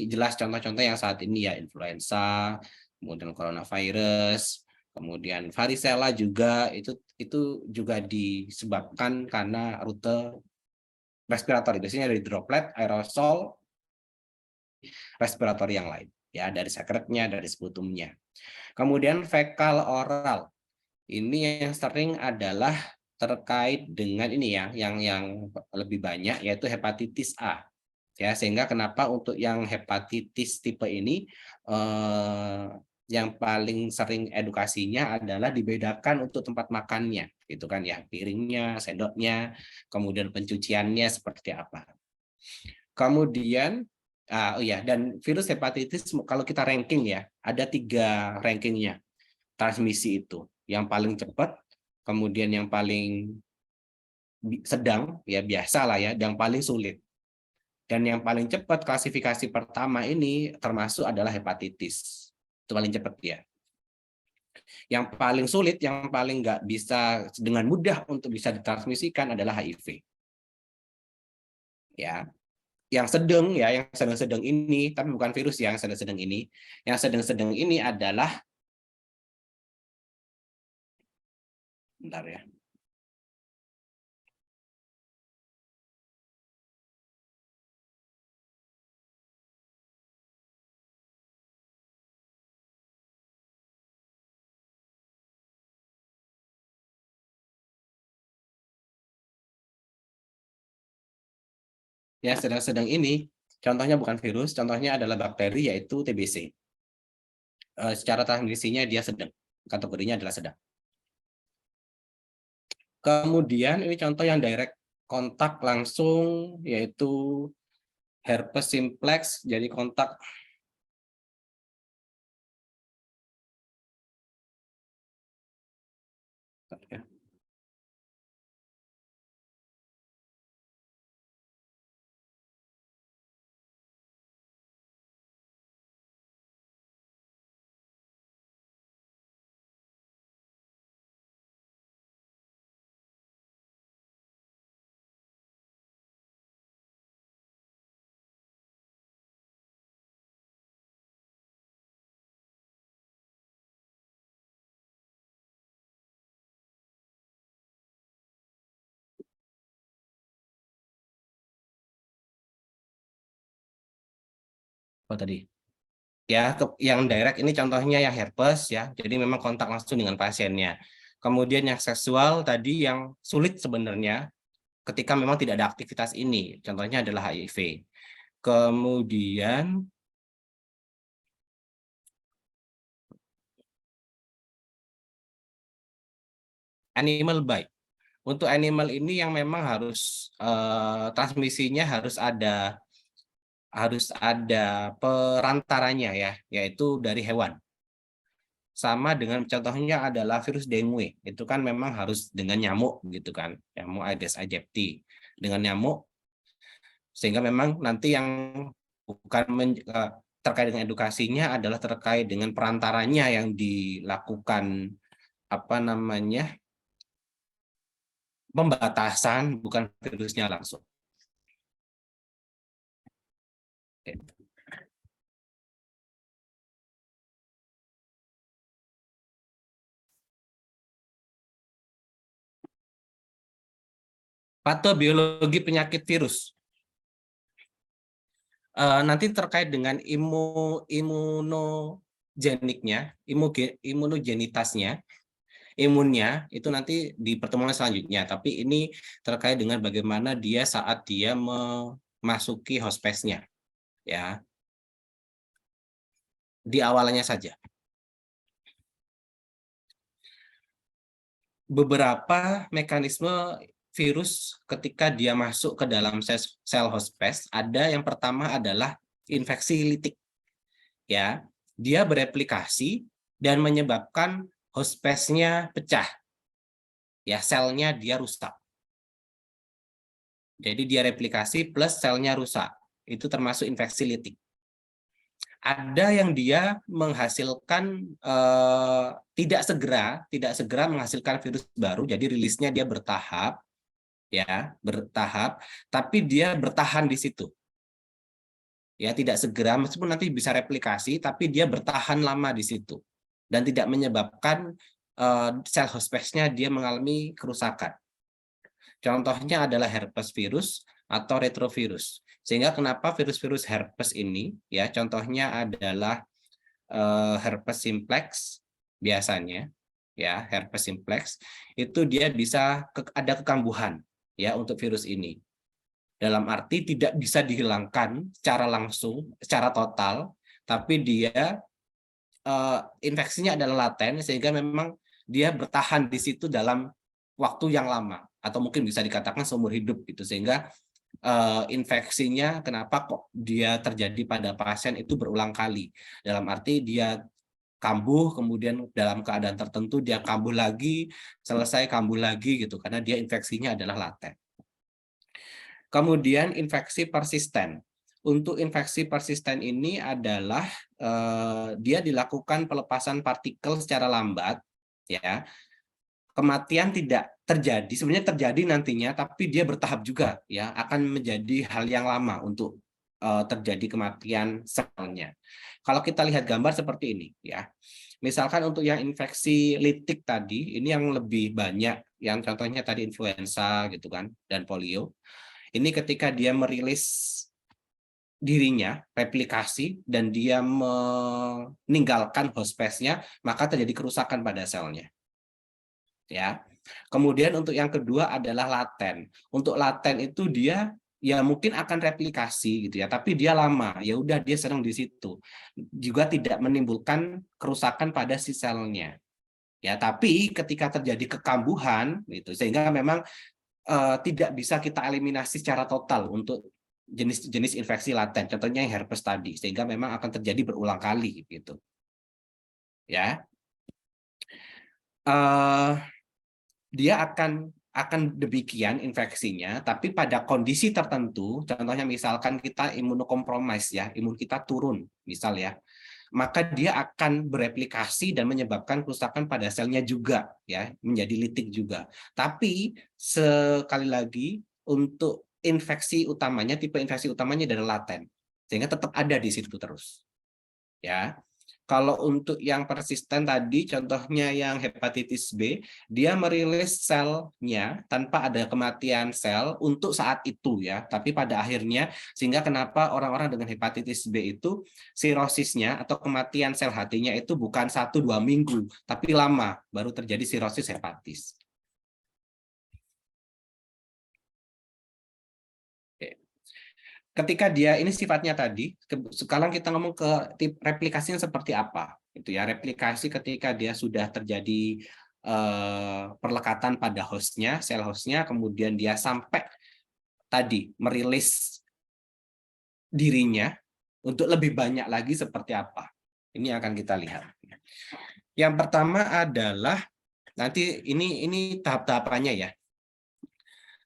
jelas contoh-contoh yang saat ini ya, influenza, kemudian coronavirus, kemudian varicella juga itu juga disebabkan karena rute respiratori. Biasanya dari droplet, aerosol, respiratori yang lain ya, dari sekretnya, dari sputumnya. Kemudian fekal oral. Ini yang sering adalah terkait dengan ini ya, yang lebih banyak yaitu hepatitis A. Ya, sehingga kenapa untuk yang hepatitis tipe ini yang paling sering edukasinya adalah dibedakan untuk tempat makannya, gitu kan ya, piringnya, sendoknya, kemudian pencuciannya seperti apa. Kemudian oh ya, dan virus hepatitis kalau kita ranking ya, ada 3 rankingnya transmisi itu. Yang paling cepat, kemudian yang paling sedang, ya biasa lah ya, yang paling sulit. Dan yang paling cepat klasifikasi pertama ini termasuk adalah hepatitis. Itu paling cepat ya. Yang paling sulit, yang paling nggak bisa dengan mudah untuk bisa ditransmisikan adalah HIV. Ya, yang sedang ya, yang sedang-sedang ini, tapi bukan virus yang sedang-sedang ini. Yang sedang-sedang ini adalah, bentar ya. Ya, sedang-sedang ini, contohnya bukan virus, contohnya adalah bakteri, yaitu TBC. Secara transmisinya dia sedang, kategorinya adalah sedang. Kemudian ini contoh yang direct kontak langsung, yaitu herpes simplex, jadi kontak apa tadi? Ya, yang direct ini contohnya yang herpes ya. Jadi memang kontak langsung dengan pasiennya. Kemudian yang seksual tadi yang sulit sebenarnya ketika memang tidak ada aktivitas ini. Contohnya adalah HIV. Kemudian animal bite. Untuk animal ini yang memang harus transmisinya harus ada perantaranya ya, yaitu dari hewan. Sama dengan contohnya adalah virus dengue, itu kan memang harus dengan nyamuk gitu kan, nyamuk Aedes aegypti dengan nyamuk, sehingga memang nanti yang bukan terkait dengan edukasinya adalah terkait dengan perantaranya yang dilakukan apa namanya pembatasan, bukan virusnya langsung. Patobiologi penyakit virus. Nanti terkait dengan imunogeniknya, imunogenitasnya, imunnya itu nanti di pertemuan selanjutnya. Tapi ini terkait dengan bagaimana dia saat dia memasuki hospesnya, ya. Di awalnya saja. Beberapa mekanisme virus ketika dia masuk ke dalam sel hospes, ada yang pertama adalah infeksi litik. Ya, dia bereplikasi dan menyebabkan hospesnya pecah. Ya, selnya dia rusak. Jadi dia replikasi plus selnya rusak. Itu termasuk infeksi litik. Ada yang dia menghasilkan tidak segera menghasilkan virus baru, jadi rilisnya dia bertahap, ya bertahap, tapi dia bertahan di situ. Ya tidak segera, meskipun nanti bisa replikasi, tapi dia bertahan lama di situ dan tidak menyebabkan sel hospesnya dia mengalami kerusakan. Contohnya adalah herpes virus atau retrovirus. Sehingga kenapa virus-virus herpes ini, ya contohnya adalah herpes simplex biasanya, ya herpes simplex itu dia bisa ada kekambuhan ya untuk virus ini. Dalam arti tidak bisa dihilangkan secara langsung, secara total, tapi dia infeksinya adalah laten sehingga memang dia bertahan di situ dalam waktu yang lama atau mungkin bisa dikatakan seumur hidup gitu, sehingga infeksinya kenapa kok dia terjadi pada pasien itu berulang kali, dalam arti dia kambuh kemudian dalam keadaan tertentu dia kambuh lagi, selesai kambuh lagi gitu karena dia infeksinya adalah laten. Kemudian infeksi persisten. Untuk infeksi persisten ini adalah dia dilakukan pelepasan partikel secara lambat, ya. Kematian tidak terjadi, sebenarnya terjadi nantinya, tapi dia bertahap juga, ya, akan menjadi hal yang lama untuk terjadi kematian selnya. Kalau kita lihat gambar seperti ini, ya, misalkan untuk yang infeksi litik tadi, ini yang lebih banyak, yang contohnya tadi influenza gitu kan, dan polio. Ini ketika dia merilis dirinya, replikasi, dan dia meninggalkan hospesnya, maka terjadi kerusakan pada selnya. Ya. Kemudian untuk yang kedua adalah laten. Untuk laten itu dia ya mungkin akan replikasi gitu ya, tapi dia lama. Ya udah dia sedang di situ. Juga tidak menimbulkan kerusakan pada si selnya. Ya, tapi ketika terjadi kekambuhan gitu, sehingga memang tidak bisa kita eliminasi secara total untuk jenis-jenis infeksi laten, contohnya yang herpes tadi, sehingga memang akan terjadi berulang kali gitu. Ya. Dia akan demikian infeksinya, tapi pada kondisi tertentu, contohnya misalkan kita imunokompromis ya, imun kita turun, misal ya, maka dia akan bereplikasi dan menyebabkan kerusakan pada selnya juga, ya, menjadi litik juga. Tapi sekali lagi untuk infeksi utamanya, tipe infeksi utamanya adalah laten, sehingga tetap ada di situ terus, ya. Kalau untuk yang persisten tadi, contohnya yang hepatitis B, dia merilis selnya tanpa ada kematian sel untuk saat itu ya, tapi pada akhirnya, sehingga kenapa orang-orang dengan hepatitis B itu sirosisnya atau kematian sel hatinya itu bukan 1-2 minggu, tapi lama baru terjadi sirosis hepatis. ketika dia ini sifatnya tadi, sekarang kita ngomong ke tip replikasinya seperti apa, itu ya. Replikasi ketika dia sudah terjadi perlekatan pada hostnya, sel hostnya, kemudian dia sampai tadi merilis dirinya untuk lebih banyak lagi seperti apa. Ini akan kita lihat. Yang pertama adalah nanti ini tahap-tahapannya ya.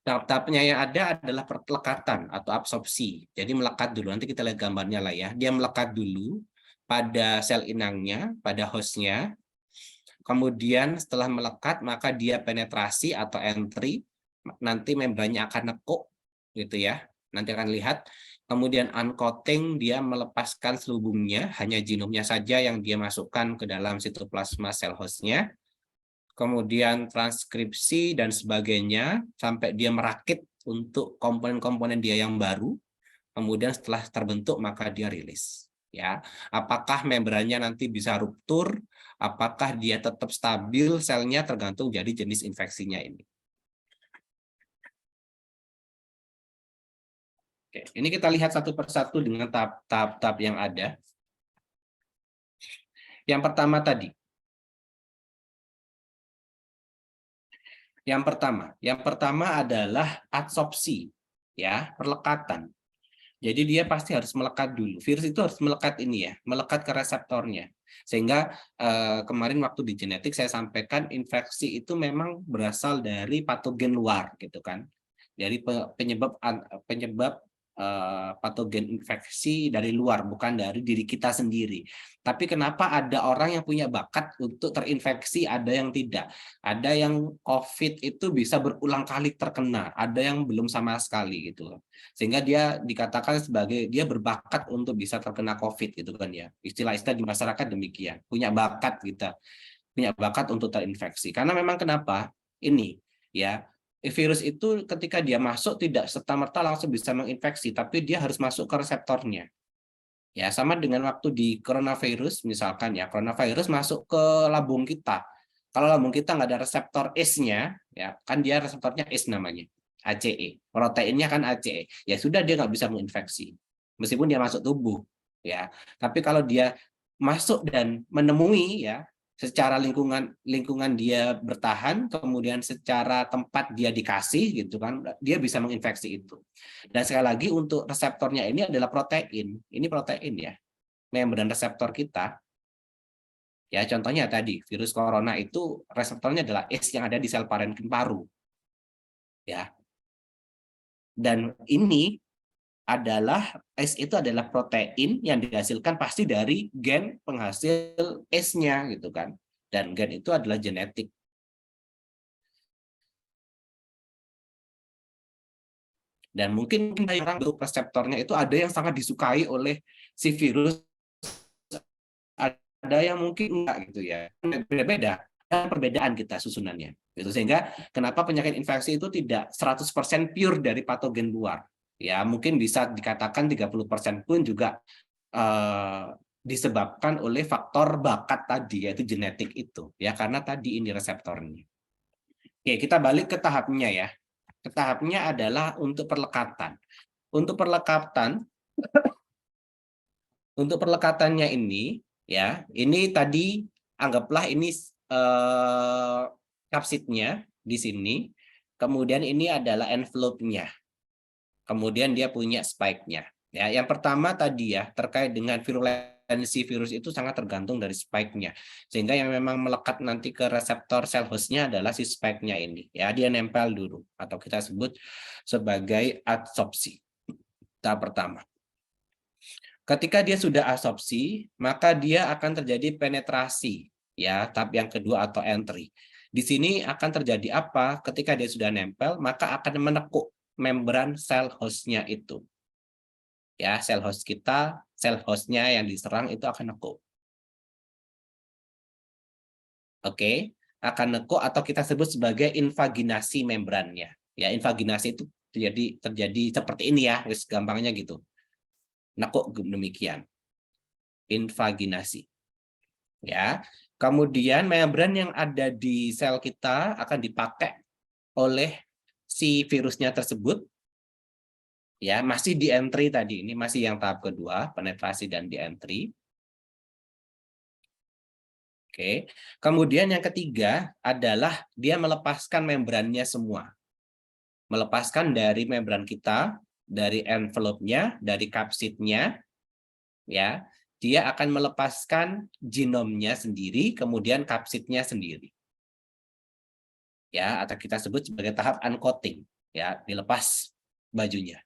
Tahap-tahapnya yang ada adalah perlekatan atau absorpsi. Jadi melekat dulu. Nanti kita lihat gambarnya lah ya. Dia melekat dulu pada sel inangnya, pada hostnya. Kemudian setelah melekat, maka dia penetrasi atau entry. Nanti membrannya akan nekuk, gitu ya. Nanti akan lihat. Kemudian uncoating, dia melepaskan selubungnya, hanya genomnya saja yang dia masukkan ke dalam sitoplasma sel hostnya. Kemudian transkripsi dan sebagainya sampai dia merakit untuk komponen-komponen dia yang baru. Kemudian setelah terbentuk maka dia rilis. Ya, apakah membrannya nanti bisa ruptur? Apakah dia tetap stabil selnya tergantung jadi jenis infeksinya ini. Oke, ini kita lihat satu persatu dengan tahap-tahap yang ada. Yang pertama tadi. Yang pertama adalah adsorpsi, ya, perlekatan. Jadi dia pasti harus melekat dulu. Virus itu harus melekat ini ya, melekat ke reseptornya. Sehingga kemarin waktu di genetik saya sampaikan infeksi itu memang berasal dari patogen luar gitu kan. Dari penyebab patogen infeksi dari luar, bukan dari diri kita sendiri. Tapi kenapa ada orang yang punya bakat untuk terinfeksi, ada yang tidak. Ada yang COVID itu bisa berulang kali terkena, ada yang belum sama sekali gitu loh. Sehingga dia dikatakan sebagai dia berbakat untuk bisa terkena COVID gitu kan ya. Istilah-istilah di masyarakat demikian, punya bakat gitu. Punya bakat untuk terinfeksi. Karena memang kenapa? Ini ya, virus itu ketika dia masuk tidak serta-merta langsung bisa menginfeksi, tapi dia harus masuk ke reseptornya. Ya, sama dengan waktu di coronavirus misalkan ya, coronavirus masuk ke lambung kita. Kalau lambung kita nggak ada reseptor ACE-nya, ya kan dia reseptornya ACE namanya, ACE. Proteinnya kan ACE. Ya sudah dia nggak bisa menginfeksi, meskipun dia masuk tubuh. Ya, tapi kalau dia masuk dan menemui ya, secara lingkungan dia bertahan, kemudian secara tempat dia dikasih gitu kan, dia bisa menginfeksi itu. Dan sekali lagi untuk reseptornya ini adalah protein. Ini protein ya, membran reseptor kita. Ya contohnya tadi virus corona itu reseptornya adalah ACE yang ada di sel parenkim paru. Ya. Dan ini adalah ACE itu adalah protein yang dihasilkan pasti dari gen penghasil ACE-nya gitu kan. Dan gen itu adalah genetik. Dan mungkin orang bentuk reseptornya itu ada yang sangat disukai oleh si virus, ada yang mungkin enggak gitu ya. Beda-beda. Perbedaan kita susunannya. Gitu. Sehingga kenapa penyakit infeksi itu tidak 100% pure dari patogen luar. Ya, mungkin bisa dikatakan 30% pun juga disebabkan oleh faktor bakat tadi, yaitu genetik itu. Ya, karena tadi ini reseptornya. Oke, kita balik ke tahapnya ya. Ke tahapnya adalah untuk perlekatan. Untuk perlekatannya ini ya, ini tadi anggaplah ini kapsidnya di sini, kemudian ini adalah envelope-nya. Kemudian dia punya spike-nya. Ya, yang pertama tadi ya, terkait dengan virulensi virus itu sangat tergantung dari spike-nya. Sehingga yang memang melekat nanti ke reseptor sel host-nya adalah si spike-nya ini. Ya, dia nempel dulu atau kita sebut sebagai adsorpsi. Tahap pertama. Ketika dia sudah adsorpsi, maka dia akan terjadi penetrasi, ya, tahap yang kedua atau entry. Di sini akan terjadi apa? Ketika dia sudah nempel, maka akan menekuk membran sel host-nya itu. Ya, sel host kita, sel host-nya yang diserang itu akan nekuk. Oke, akan nekuk atau kita sebut sebagai invaginasi membrannya. Ya, invaginasi itu terjadi seperti ini ya, wis gampangnya gitu. Nekuk demikian. Invaginasi. Ya. Kemudian membran yang ada di sel kita akan dipakai oleh si virusnya tersebut Ya, masih di entry tadi, ini masih yang tahap kedua, penetrasi dan di entry. Oke. Kemudian yang ketiga adalah dia melepaskan membrannya semua. Melepaskan dari membran kita, dari envelope-nya, dari capsid-nya, ya. Dia akan melepaskan genomnya sendiri, kemudian capsid-nya sendiri. Ya, atau kita sebut sebagai tahap uncoating, ya, dilepas bajunya.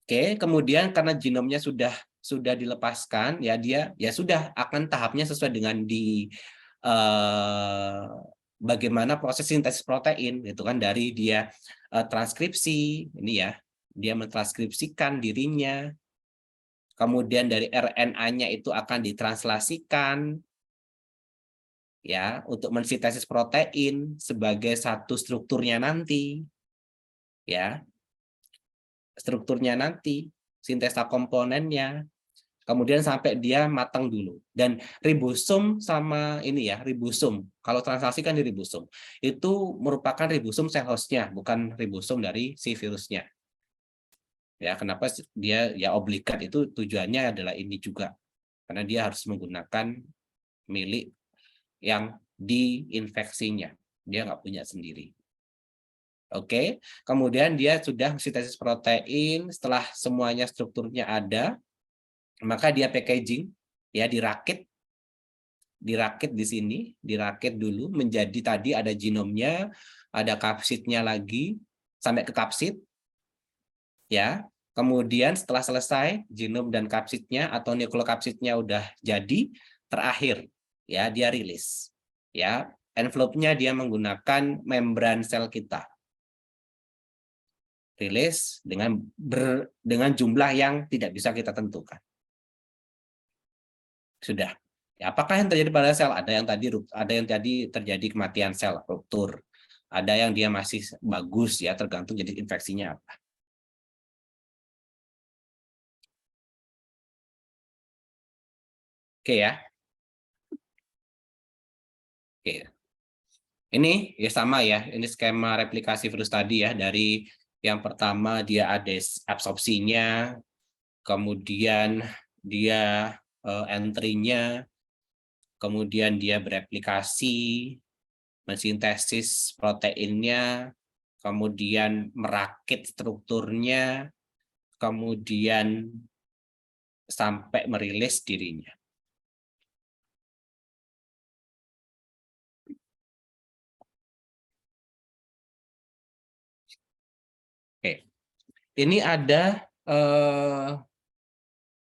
Oke, kemudian karena genomnya sudah dilepaskan, ya dia ya sudah akan tahapnya sesuai dengan di bagaimana proses sintesis protein, gitu kan, dari dia transkripsi, ini ya, dia mentranskripsikan dirinya, kemudian dari RNA-nya itu akan ditranslasikan, ya, untuk mensintesis protein sebagai satu strukturnya nanti, ya. Strukturnya nanti, sintesa komponennya, kemudian sampai dia matang dulu. Dan ribosom sama ini ya, ribosom, kalau translasi kan di ribosom, itu merupakan ribosom sel hostnya, bukan ribosom dari si virusnya. Ya, kenapa dia ya obligat itu tujuannya adalah ini juga, karena dia harus menggunakan milik yang diinfeksinya, dia nggak punya sendiri. Oke, kemudian dia sudah sintesis protein, setelah semuanya strukturnya ada, maka dia packaging, ya, dirakit di sini, dirakit dulu menjadi tadi ada genomnya, ada kapsidnya lagi, sampai ke kapsid, ya. Kemudian setelah selesai genom dan kapsidnya atau nukleokapsidnya udah jadi, terakhir, ya, dia rilis, ya. Envelope-nya dia menggunakan membran sel kita. Rilis dengan jumlah yang tidak bisa kita tentukan. Sudah. Ya, apakah yang terjadi pada sel? Ada yang tadi terjadi kematian sel, ruptur. Ada yang dia masih bagus, ya, tergantung jadi infeksinya apa. Oke ya. Oke. Ini ya sama ya. Ini skema replikasi virus tadi ya. Dari yang pertama dia ada absorpsinya, kemudian dia entry-nya, kemudian dia bereplikasi, mensintesis proteinnya, kemudian merakit strukturnya, kemudian sampai merilis dirinya. Oke, ini ada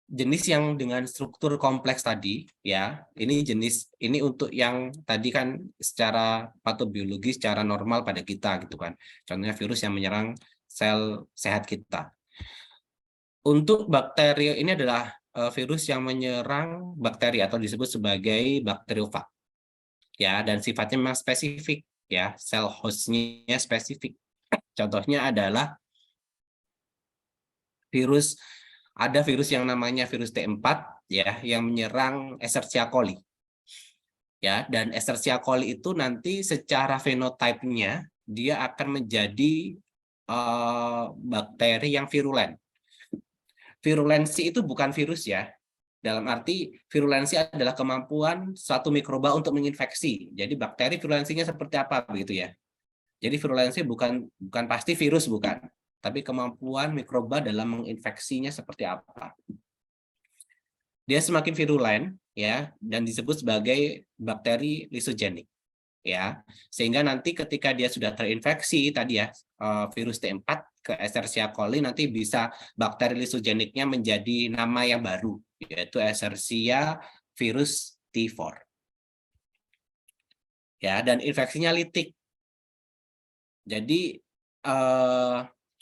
jenis yang dengan struktur kompleks tadi, ya. Ini untuk yang tadi kan secara patobiologi, secara normal pada kita, gitu kan. Contohnya virus yang menyerang sel sehat kita. Untuk bakteri ini adalah virus yang menyerang bakteri atau disebut sebagai bakteriofag, ya, dan sifatnya memang spesifik, ya, sel hostnya spesifik. Contohnya adalah ada virus yang namanya virus T4, ya, yang menyerang Escherichia coli, ya, dan Escherichia coli itu nanti secara fenotipenya dia akan menjadi bakteri yang virulen. Virulensi itu bukan virus ya. Dalam arti virulensi adalah kemampuan suatu mikroba untuk menginfeksi. Jadi bakteri virulensinya seperti apa begitu ya. Jadi virulensi bukan pasti virus, bukan, tapi kemampuan mikroba dalam menginfeksinya seperti apa. Dia semakin virulen, ya, dan disebut sebagai bakteri lysogenik, ya. Sehingga nanti ketika dia sudah terinfeksi tadi ya virus T4 ke Escherichia coli, nanti bisa bakteri lysogeniknya menjadi nama yang baru, yaitu Escherichia virus T4. Ya, dan infeksinya litik. Jadi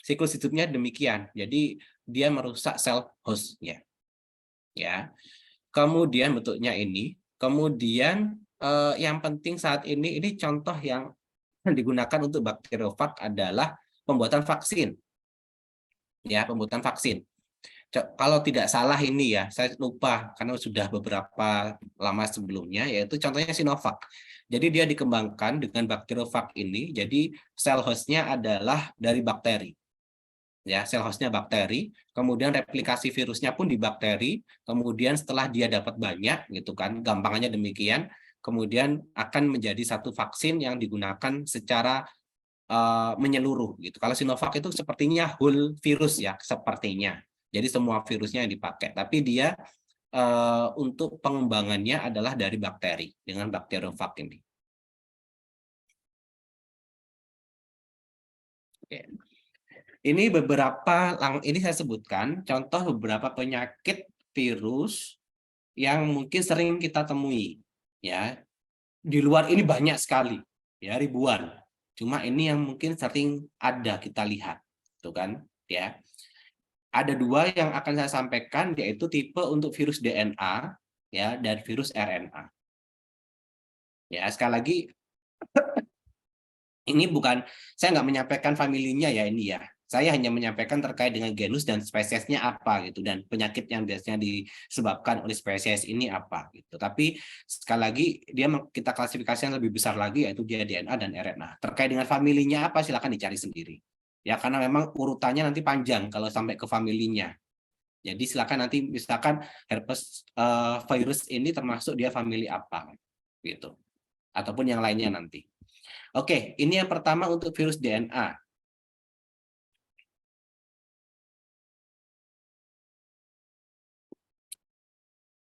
siklus hidupnya demikian. Jadi dia merusak sel hostnya. Ya. Kemudian bentuknya ini. Kemudian yang penting saat ini contoh yang digunakan untuk bakteriofag adalah pembuatan vaksin. Ya, pembuatan vaksin. Kalau tidak salah ini ya, saya lupa karena sudah beberapa lama sebelumnya, yaitu contohnya Sinovac. Jadi dia dikembangkan dengan bakteriofag ini. Jadi sel hostnya adalah dari bakteri. Ya, sel hostnya bakteri, kemudian replikasi virusnya pun di bakteri, kemudian setelah dia dapat banyak, gitu kan, gampangannya demikian, kemudian akan menjadi satu vaksin yang digunakan secara menyeluruh, gitu. Kalau Sinovac itu sepertinya whole virus ya, sepertinya. Jadi semua virusnya yang dipakai, tapi dia untuk pengembangannya adalah dari bakteri dengan bakteriofag ini. Oke. Ini beberapa, ini saya sebutkan contoh beberapa penyakit virus yang mungkin sering kita temui, ya. Di luar ini banyak sekali, ya, ribuan. Cuma ini yang mungkin sering ada kita lihat, tuh kan, ya. Ada dua yang akan saya sampaikan, yaitu tipe untuk virus DNA, ya, dan virus RNA. Ya, sekali lagi, ini bukan, saya nggak menyampaikan familinya ya ini ya. Saya hanya menyampaikan terkait dengan genus dan spesiesnya apa gitu, dan penyakit yang biasanya disebabkan oleh spesies ini apa gitu. Tapi sekali lagi dia kita klasifikasi yang lebih besar lagi, yaitu dia DNA dan RNA. Terkait dengan familinya apa silakan dicari sendiri. Ya, karena memang urutannya nanti panjang kalau sampai ke familinya. Jadi silakan nanti misalkan herpes virus ini termasuk dia famili apa gitu. Ataupun yang lainnya nanti. Oke, ini yang pertama untuk virus DNA.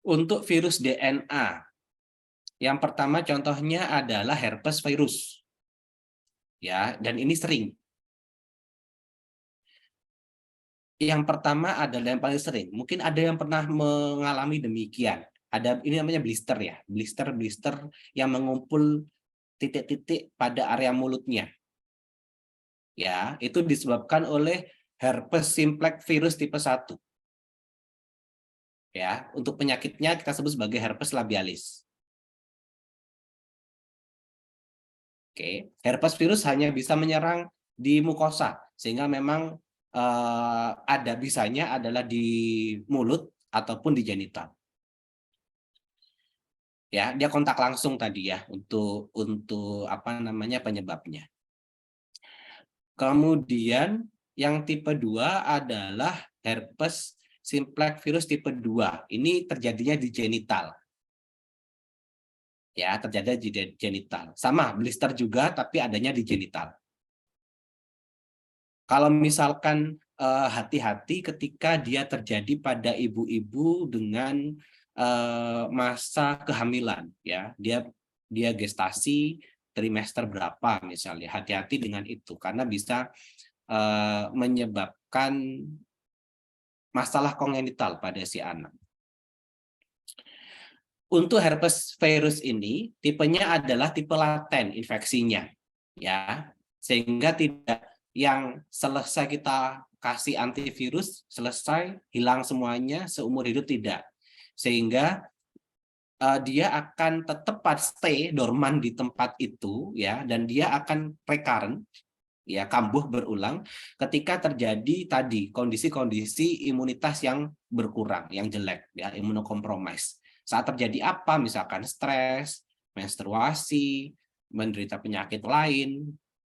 Untuk virus DNA, yang pertama contohnya adalah herpes virus. Ya, dan ini sering. Yang pertama adalah yang paling sering. Mungkin ada yang pernah mengalami demikian. Ada, ini namanya blister ya. Blister yang mengumpul titik-titik pada area mulutnya. Ya, itu disebabkan oleh herpes simplex virus tipe 1. Ya, untuk penyakitnya kita sebut sebagai herpes labialis. Oke, herpes virus hanya bisa menyerang di mukosa, sehingga memang ada bisanya adalah di mulut ataupun di genital. Ya, dia kontak langsung tadi ya untuk apa namanya penyebabnya. Kemudian yang tipe 2 adalah herpes simplex virus tipe 2. Ini terjadinya di genital. Ya, terjadi di genital. Sama, blister juga tapi adanya di genital. Kalau misalkan hati-hati ketika dia terjadi pada ibu-ibu dengan masa kehamilan, ya, dia gestasi trimester berapa misalnya, hati-hati dengan itu karena bisa menyebabkan masalah kongenital pada si anak. Untuk herpes virus ini tipenya adalah tipe laten infeksinya, ya, sehingga tidak yang selesai kita kasih antivirus selesai hilang semuanya seumur hidup, tidak, sehingga dia akan tetap stay dorman di tempat itu ya, dan dia akan recurrent ya, kambuh berulang ketika terjadi tadi kondisi-kondisi imunitas yang berkurang, yang jelek ya, imunokompromis. Saat terjadi apa, misalkan stres, menstruasi, menderita penyakit lain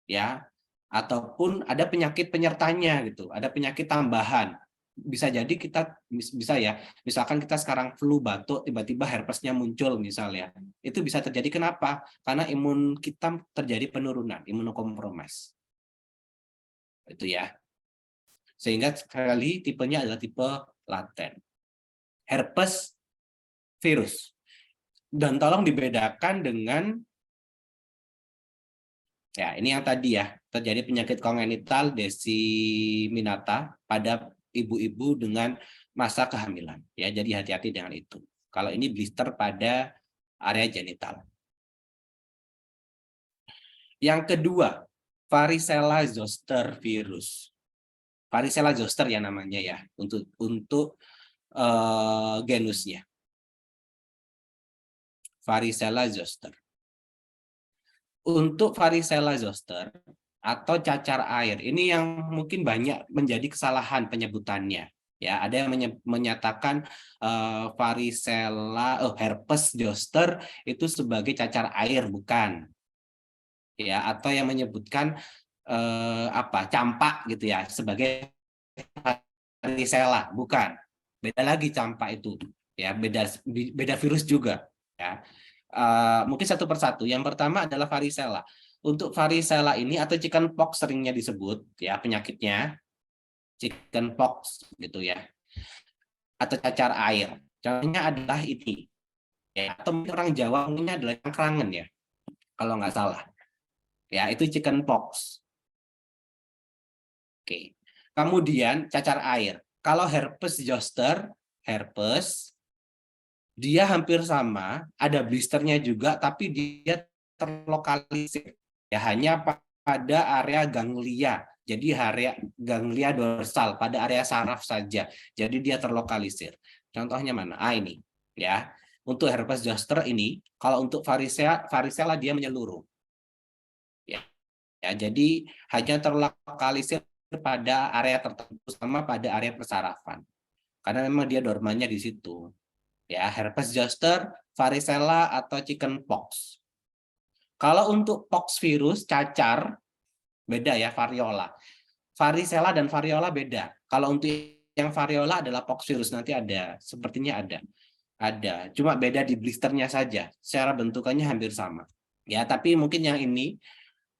ya, ataupun ada penyakit penyertanya gitu, ada penyakit tambahan. Bisa jadi kita bisa ya, misalkan kita sekarang flu batuk tiba-tiba herpesnya muncul misalnya. Itu bisa terjadi kenapa? Karena imun kita terjadi penurunan, imunokompromis. Itu ya. Sehingga sekali tipenya adalah tipe laten. Herpes virus. Dan tolong dibedakan dengan ya, ini yang tadi ya, terjadi penyakit kongenital desiminata pada ibu-ibu dengan masa kehamilan. Ya, jadi hati-hati dengan itu. Kalau ini blister pada area genital. Yang kedua, varicella zoster virus. Varicella zoster ya namanya ya, untuk genusnya. Varicella zoster. Untuk varicella zoster atau cacar air, ini yang mungkin banyak menjadi kesalahan penyebutannya Ya, ada yang menyatakan varicella, herpes zoster itu sebagai cacar air, bukan. Ya, atau yang menyebutkan campak gitu ya sebagai varicella, bukan. Beda lagi campak itu. Ya, beda virus juga. Ya. Mungkin satu persatu. Yang pertama adalah varicella. Untuk varicella ini atau chickenpox seringnya disebut ya penyakitnya chickenpox gitu ya, atau cacar air. Contohnya adalah ini ya, atau mungkin orang Jawa mungkin adalah cangkrangan ya kalau nggak salah. Ya, itu chickenpox. Oke. Kemudian cacar air. Kalau herpes zoster, herpes dia hampir sama, ada blisternya juga, tapi dia terlokalisir. Ya, hanya pada area ganglia. Jadi area ganglia dorsal, pada area saraf saja. Jadi dia terlokalisir. Contohnya mana? Ini. Ya. Untuk herpes zoster ini, kalau untuk varicella dia menyeluruh. Ya. Jadi hanya terlokalisir pada area tertentu sama pada area persarafan. Karena memang dia dormannya di situ. Ya, herpes zoster, varicella atau chickenpox. Kalau untuk pox virus cacar beda ya, variola. Varicella dan variola beda. Kalau untuk yang variola adalah pox virus, nanti ada, sepertinya ada. Ada, cuma beda di blisternya saja. Secara bentukannya hampir sama. Ya, tapi mungkin yang ini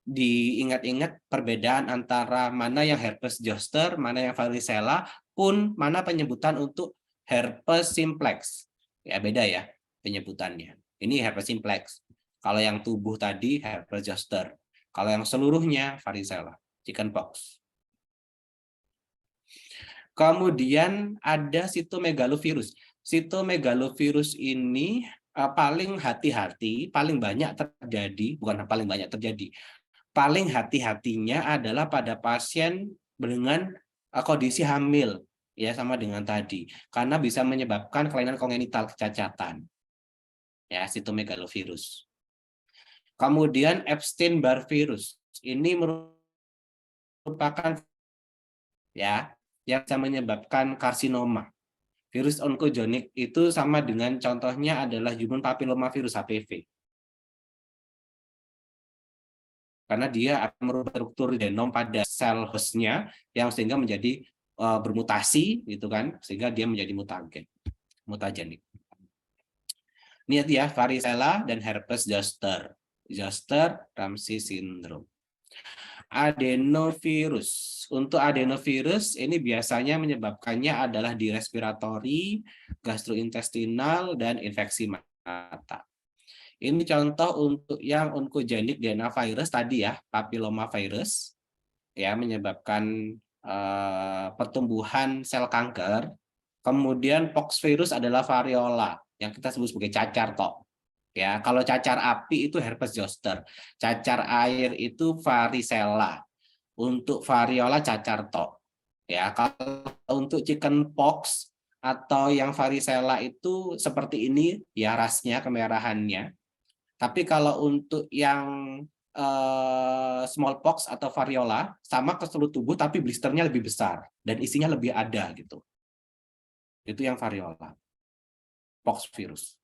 diingat-ingat perbedaan antara mana yang herpes zoster, mana yang varicella, pun mana penyebutan untuk herpes simplex. Ya, beda ya penyebutannya. Ini herpes simplex. Kalau yang tubuh tadi herpes zoster. Kalau yang seluruhnya varicella, chickenpox. Kemudian ada sitomegalovirus. Sitomegalovirus ini paling hati-hati, paling banyak terjadi, bukan paling banyak terjadi, paling hati-hatinya adalah pada pasien dengan kondisi hamil, ya sama dengan tadi, karena bisa menyebabkan kelainan kongenital, kecacatan, ya sitomegalovirus. Kemudian Epstein-Barr virus ini merupakan ya yang bisa menyebabkan karsinoma. Virus onkogenik itu sama dengan contohnya adalah human papillomavirus HPV. Karena dia akan merubah struktur genom pada sel hostnya yang sehingga menjadi bermutasi gitu kan, sehingga dia menjadi mutagenik. Ini ya varicella dan herpes zoster. Zoster-Ramsey syndrome. Adenovirus. Untuk adenovirus ini biasanya menyebabkannya adalah di respiratori, gastrointestinal, dan infeksi mata. Ini contoh untuk yang oncogenik DNA virus tadi ya, papillomavirus, ya menyebabkan pertumbuhan sel kanker. Kemudian pox virus adalah variola yang kita sebut sebagai cacar tok. Ya, kalau cacar api itu herpes zoster, cacar air itu varicella, untuk variola cacar tok. Ya, kalau untuk chickenpox atau yang varicella itu seperti ini ya rasnya kemerahannya. Tapi kalau untuk yang smallpox atau variola sama ke seluruh tubuh tapi blisternya lebih besar dan isinya lebih ada gitu. Itu yang variola. Pox virus.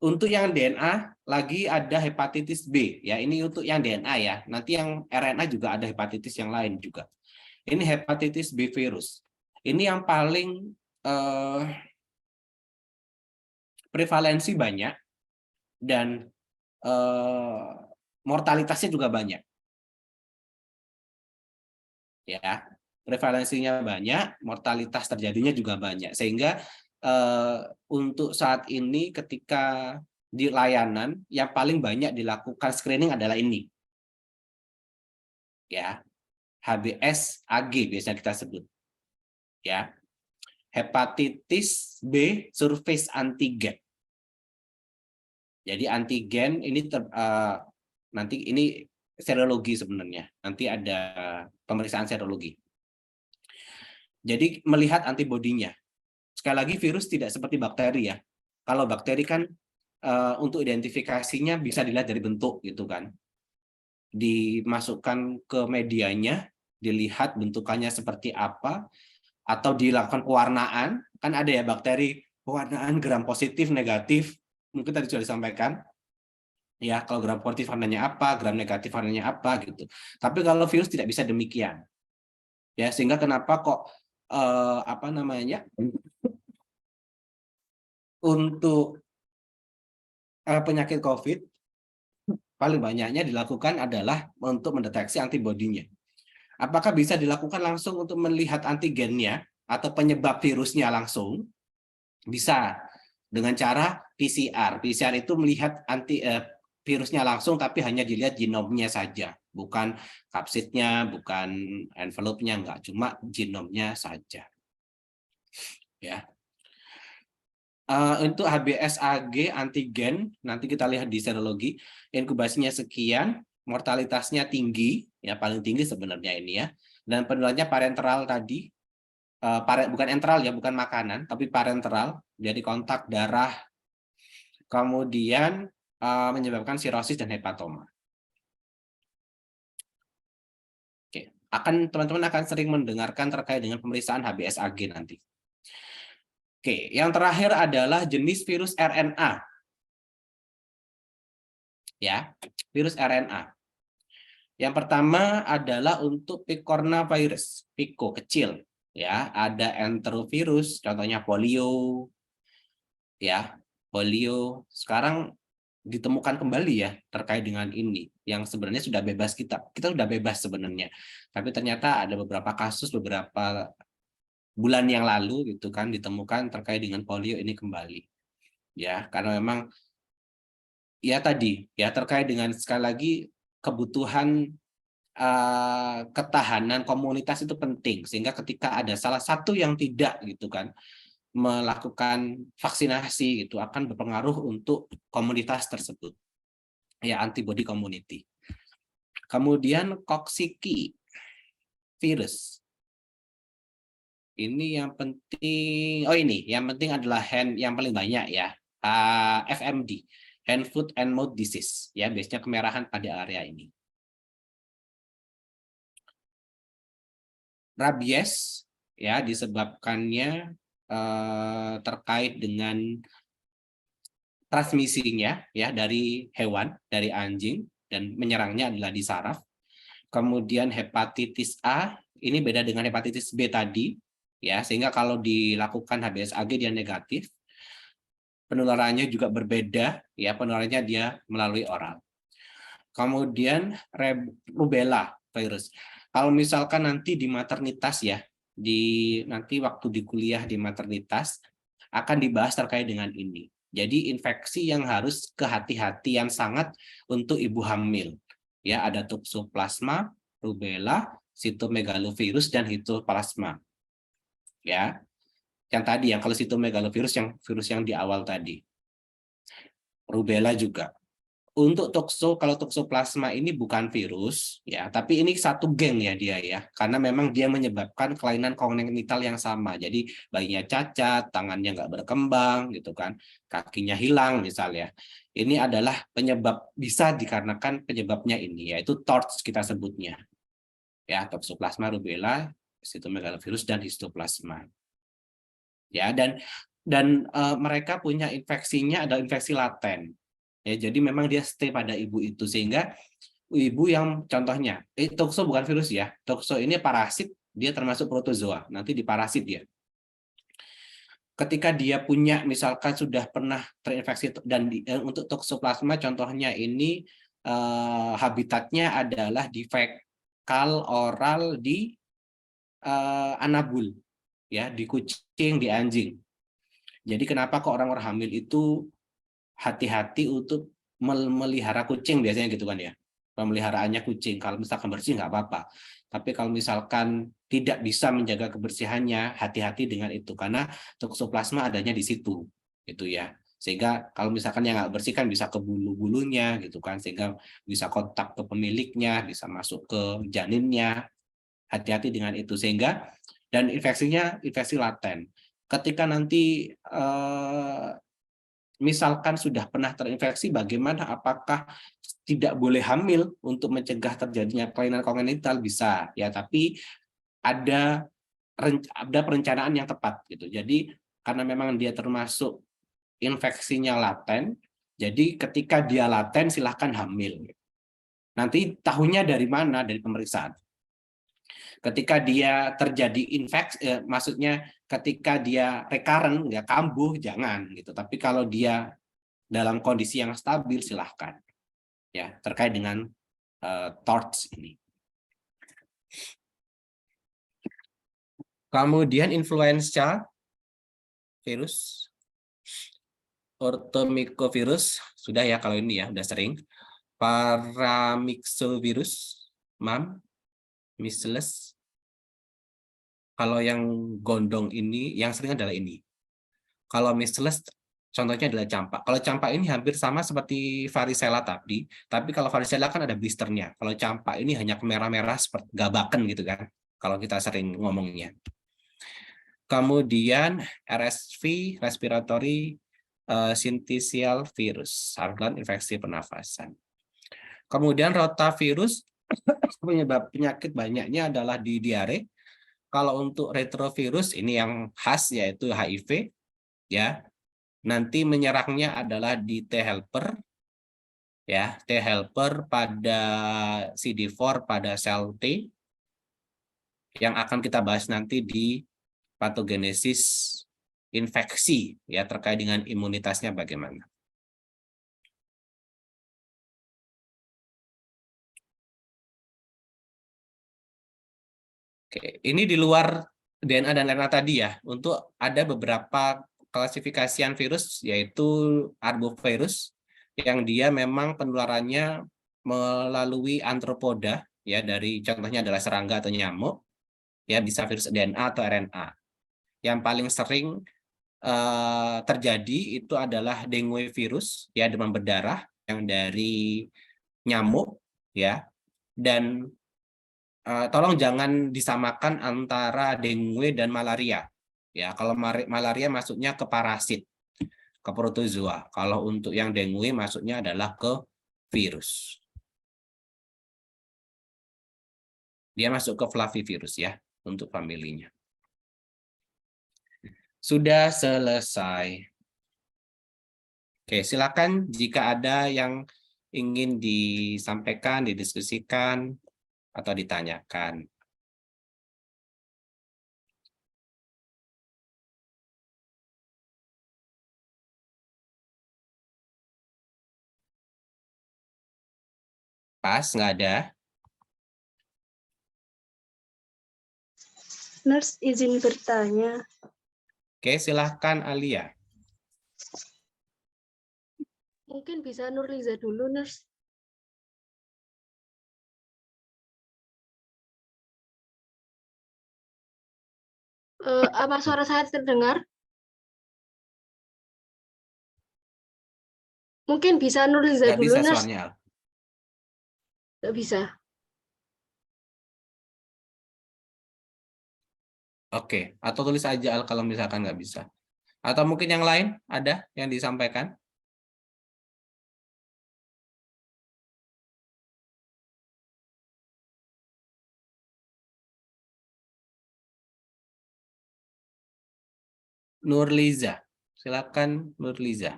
Untuk yang DNA lagi ada hepatitis B ya. Ini untuk yang DNA ya. Nanti yang RNA juga ada hepatitis yang lain juga. Ini hepatitis B virus. Ini yang paling prevalensi banyak dan mortalitasnya juga banyak. Ya, prevalensinya banyak, mortalitas terjadinya juga banyak. Sehingga untuk saat ini ketika di layanan yang paling banyak dilakukan screening adalah ini. Ya. HBS AG biasa kita sebut. Ya. Hepatitis B surface antigen. Jadi antigen ini nanti ini serologi sebenarnya. Nanti ada pemeriksaan serologi. Jadi melihat antibodinya. Sekali lagi virus tidak seperti bakteri ya. Kalau bakteri kan untuk identifikasinya bisa dilihat dari bentuk gitu kan. dimasukkan ke medianya, dilihat bentukannya seperti apa, atau dilakukan pewarnaan. Kan ada ya bakteri pewarnaan gram positif, negatif, mungkin tadi sudah disampaikan. Ya, kalau gram positif warnanya apa, gram negatif warnanya apa gitu. Tapi kalau virus tidak bisa demikian. Ya, sehingga kenapa kok apa namanya? Untuk penyakit COVID paling banyaknya dilakukan adalah untuk mendeteksi antibodinya. Apakah bisa dilakukan langsung untuk melihat antigennya atau penyebab virusnya langsung? Bisa dengan cara PCR. PCR itu melihat virusnya langsung, tapi hanya dilihat genomnya saja, bukan kapsidnya, bukan envelope-nya, enggak, cuma genomnya saja. Ya. Untuk HBsAg antigen, nanti kita lihat di serologi, inkubasinya sekian, mortalitasnya tinggi, ya paling tinggi sebenarnya ini ya, dan penularannya parenteral tadi, bukan enteral ya, bukan makanan, tapi parenteral, jadi kontak darah, kemudian menyebabkan sirosis dan hepatoma. Oke, teman-teman akan sering mendengarkan terkait dengan pemeriksaan HBsAg nanti. Oke, yang terakhir adalah jenis virus RNA. Ya, virus RNA. Yang pertama adalah untuk picornavirus, pico kecil. Ya, ada enterovirus, contohnya polio. Ya, polio. Sekarang ditemukan kembali ya terkait dengan ini yang sebenarnya sudah bebas, kita sudah bebas sebenarnya, tapi ternyata ada beberapa kasus beberapa bulan yang lalu gitu kan ditemukan terkait dengan polio ini kembali ya, karena memang ya tadi ya terkait dengan sekali lagi kebutuhan ketahanan komunitas itu penting, sehingga ketika ada salah satu yang tidak gitu kan melakukan vaksinasi itu akan berpengaruh untuk komunitas tersebut. Ya, antibody community. Kemudian Coxsackie virus. Ini yang penting. Oh ini, yang penting adalah yang paling banyak ya. FMD, hand, foot, and mouth disease. Ya, biasanya kemerahan pada area ini. Rabies, ya disebabkannya terkait dengan transmisinya ya dari hewan, dari anjing, dan menyerangnya adalah di saraf. Kemudian hepatitis A, ini beda dengan hepatitis B tadi, ya, sehingga kalau dilakukan HBsAg dia negatif. Penularannya juga berbeda, ya, penularannya dia melalui oral. Kemudian rubella virus. Kalau misalkan nanti di maternitas ya, nanti waktu di kuliah di maternitas akan dibahas terkait dengan ini. Jadi infeksi yang harus kehati-hatian sangat untuk ibu hamil. Ya, ada toxoplasma, rubella, cytomegalovirus, dan histoplasma. Ya, yang tadi yang kalau cytomegalovirus yang virus yang di awal tadi. Rubella juga. Untuk kalau toxoplasma ini bukan virus ya, tapi ini satu geng ya dia ya, karena memang dia menyebabkan kelainan kongenital yang sama. Jadi bayinya cacat, tangannya nggak berkembang gitu kan, kakinya hilang misalnya. Ini adalah penyebab, bisa dikarenakan penyebabnya ini, yaitu TORCH kita sebutnya. Ya, toxoplasma, rubella, cytomegalovirus, dan histoplasma. Ya, dan mereka punya infeksinya ada infeksi laten. Ya, jadi memang dia stay pada ibu itu, sehingga ibu yang contohnya, toxo bukan virus ya, toxo ini parasit, dia termasuk protozoa, nanti di parasit dia. Ketika dia punya misalkan sudah pernah terinfeksi, dan untuk toxoplasma contohnya ini habitatnya adalah di fekal oral di anabul, ya, di kucing, di anjing. Jadi kenapa kok orang-orang hamil itu hati-hati untuk melihara kucing biasanya gitu kan ya, pemeliharaannya kucing. Kalau misalkan bersih nggak apa-apa, tapi kalau misalkan tidak bisa menjaga kebersihannya, hati-hati dengan itu, karena toxoplasma adanya di situ gitu ya, sehingga kalau misalkan yang nggak bersih kan bisa ke bulu-bulunya gitu kan, sehingga bisa kontak ke pemiliknya, bisa masuk ke janinnya. Hati-hati dengan itu, sehingga dan infeksinya infeksi laten. Ketika nanti misalkan sudah pernah terinfeksi, bagaimana, apakah tidak boleh hamil untuk mencegah terjadinya kelainan kongenital bisa ya, tapi ada perencanaan yang tepat gitu. Jadi karena memang dia termasuk infeksinya laten, jadi ketika dia laten silahkan hamil. Nanti tahunya dari mana? Dari pemeriksaan. Ketika dia terjadi infeksi, maksudnya ketika dia recurrent, ya kambuh, jangan gitu. Tapi kalau dia dalam kondisi yang stabil, silahkan. Ya, terkait dengan TORCH ini. Kemudian influenza virus, ortomycovirus, sudah ya kalau ini ya, udah sering. Paramyxovirus, MAM, measles. Kalau yang gondong ini, yang sering adalah ini. Kalau measles, contohnya adalah campak. Kalau campak ini hampir sama seperti varicella tadi, tapi kalau varicella kan ada blisternya. Kalau campak ini hanya merah-merah seperti gabakan gitu kan, kalau kita sering ngomongnya. Kemudian RSV, respiratory syncytial virus, saluran infeksi pernafasan. Kemudian rotavirus, penyebab penyakit banyaknya adalah di diare. Kalau untuk retrovirus ini yang khas yaitu HIV, ya. Nanti menyerangnya adalah di T helper, ya, T helper pada CD4 pada sel T, yang akan kita bahas nanti di patogenesis infeksi, ya, terkait dengan imunitasnya bagaimana. Oke, ini di luar DNA dan RNA tadi ya. Untuk ada beberapa klasifikasian virus, yaitu arbovirus, yang dia memang penularannya melalui antropoda, ya, dari contohnya adalah serangga atau nyamuk, ya, bisa virus DNA atau RNA. Yang paling sering terjadi itu adalah dengue virus, ya, demam berdarah yang dari nyamuk, ya, dan tolong jangan disamakan antara dengue dan malaria. Ya, kalau malaria masuknya ke parasit, ke protozoa. Kalau untuk yang dengue masuknya adalah ke virus. Dia masuk ke flavivirus ya, untuk familinya. Sudah selesai. Oke, silakan jika ada yang ingin disampaikan, didiskusikan, atau ditanyakan. Pas, nggak ada? Nurse izin bertanya. Oke, silahkan Alia. Mungkin bisa Nurliza dulu, Nurse. Apa suara saya terdengar? Mungkin bisa Nurliza Nggak dulu, bisa Nurse. suaranya. Nggak bisa. Oke, atau tulis aja Al kalau misalkan nggak bisa. Atau mungkin yang lain ada yang disampaikan? Nurliza, silakan Nurliza.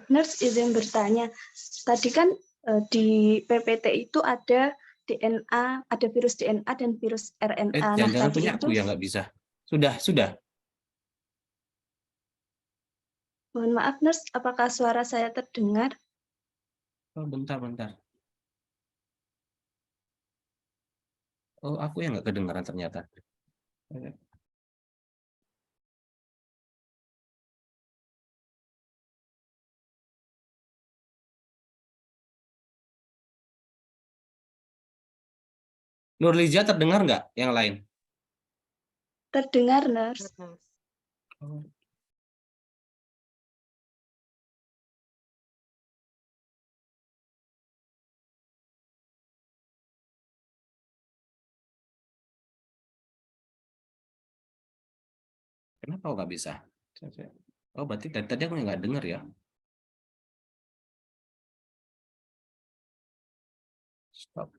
Nurse izin bertanya. Tadi kan di PPT itu ada DNA, ada virus DNA dan virus RNA. Nah, Jangan-jangan tadi punya itu, aku yang nggak bisa. Sudah. mohon maaf, Nurse, apakah suara saya terdengar? Oh, bentar. Oh, aku yang nggak kedengaran ternyata. Nurliza terdengar nggak yang lain? Terdengar, Nurse. Oh. Kenapa kok nggak bisa? Oh, berarti dari tadi aku nggak dengar ya. Cek,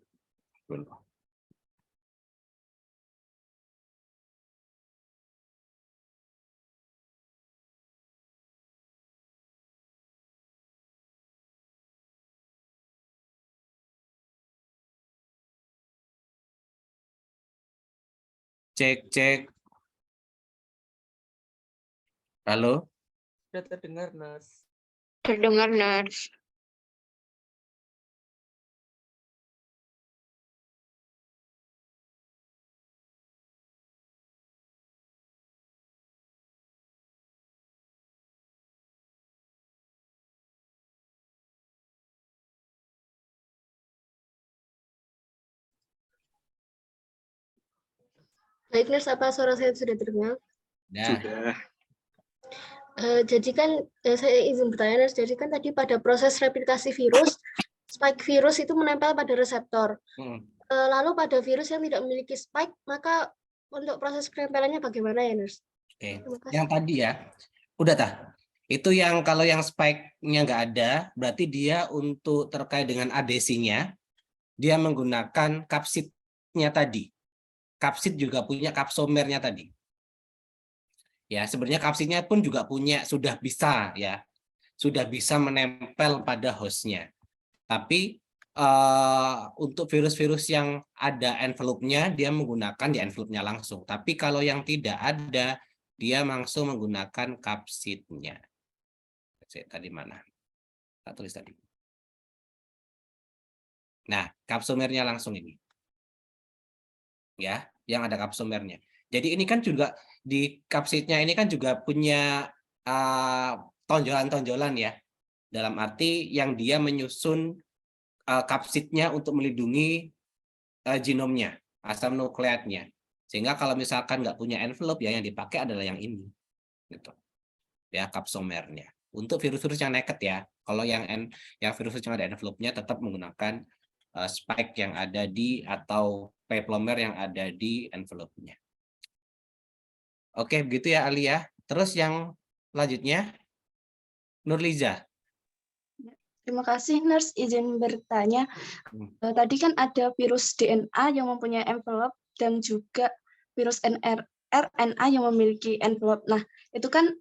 cek. Halo? Sudah terdengar, Nurse. Terdengar, Nurse. Baik, Nurse, apa suara saya sudah terdengar? Sudah. Jadi kan saya izin bertanya, Nurse. Jadi kan tadi pada proses replikasi virus, spike virus itu menempel pada reseptor. Lalu pada virus yang tidak memiliki spike, maka untuk proses penempelannya bagaimana ya, Nurse? Oke. Terima kasih. Yang tadi ya, udah tah. Itu yang kalau yang spike-nya nggak ada, berarti dia untuk terkait dengan adesinya, dia menggunakan kapsidnya tadi. Kapsid juga punya kapsomernya tadi. Ya, sebenarnya kapsidnya pun juga punya, sudah bisa ya, sudah bisa menempel pada hostnya. Tapi untuk virus-virus yang ada envelope-nya, dia menggunakan di envelope-nya langsung. Tapi kalau yang tidak ada, dia langsung menggunakan kapsidnya. Tadi mana? Tak tulis tadi. Nah, kapsomernya langsung ini. Ya, yang ada kapsomernya. Jadi ini kan juga di kapsidnya ini kan juga punya tonjolan-tonjolan ya. Dalam arti yang dia menyusun kapsidnya untuk melindungi genomnya, asam nukleatnya. Sehingga kalau misalkan nggak punya envelope ya yang dipakai adalah yang ini. Gitu. Ya, kapsomernya. Untuk virus-virus yang naked ya. Kalau yang virus yang ada envelope-nya tetap menggunakan spike yang ada di atau peplomer yang ada di envelope-nya. Oke, begitu ya Ali ya. Terus yang lanjutnya Nurliza. Terima kasih, Nurse. Izin bertanya. Tadi kan ada virus DNA yang mempunyai envelope dan juga virus RNA yang memiliki envelope. Nah, itu kan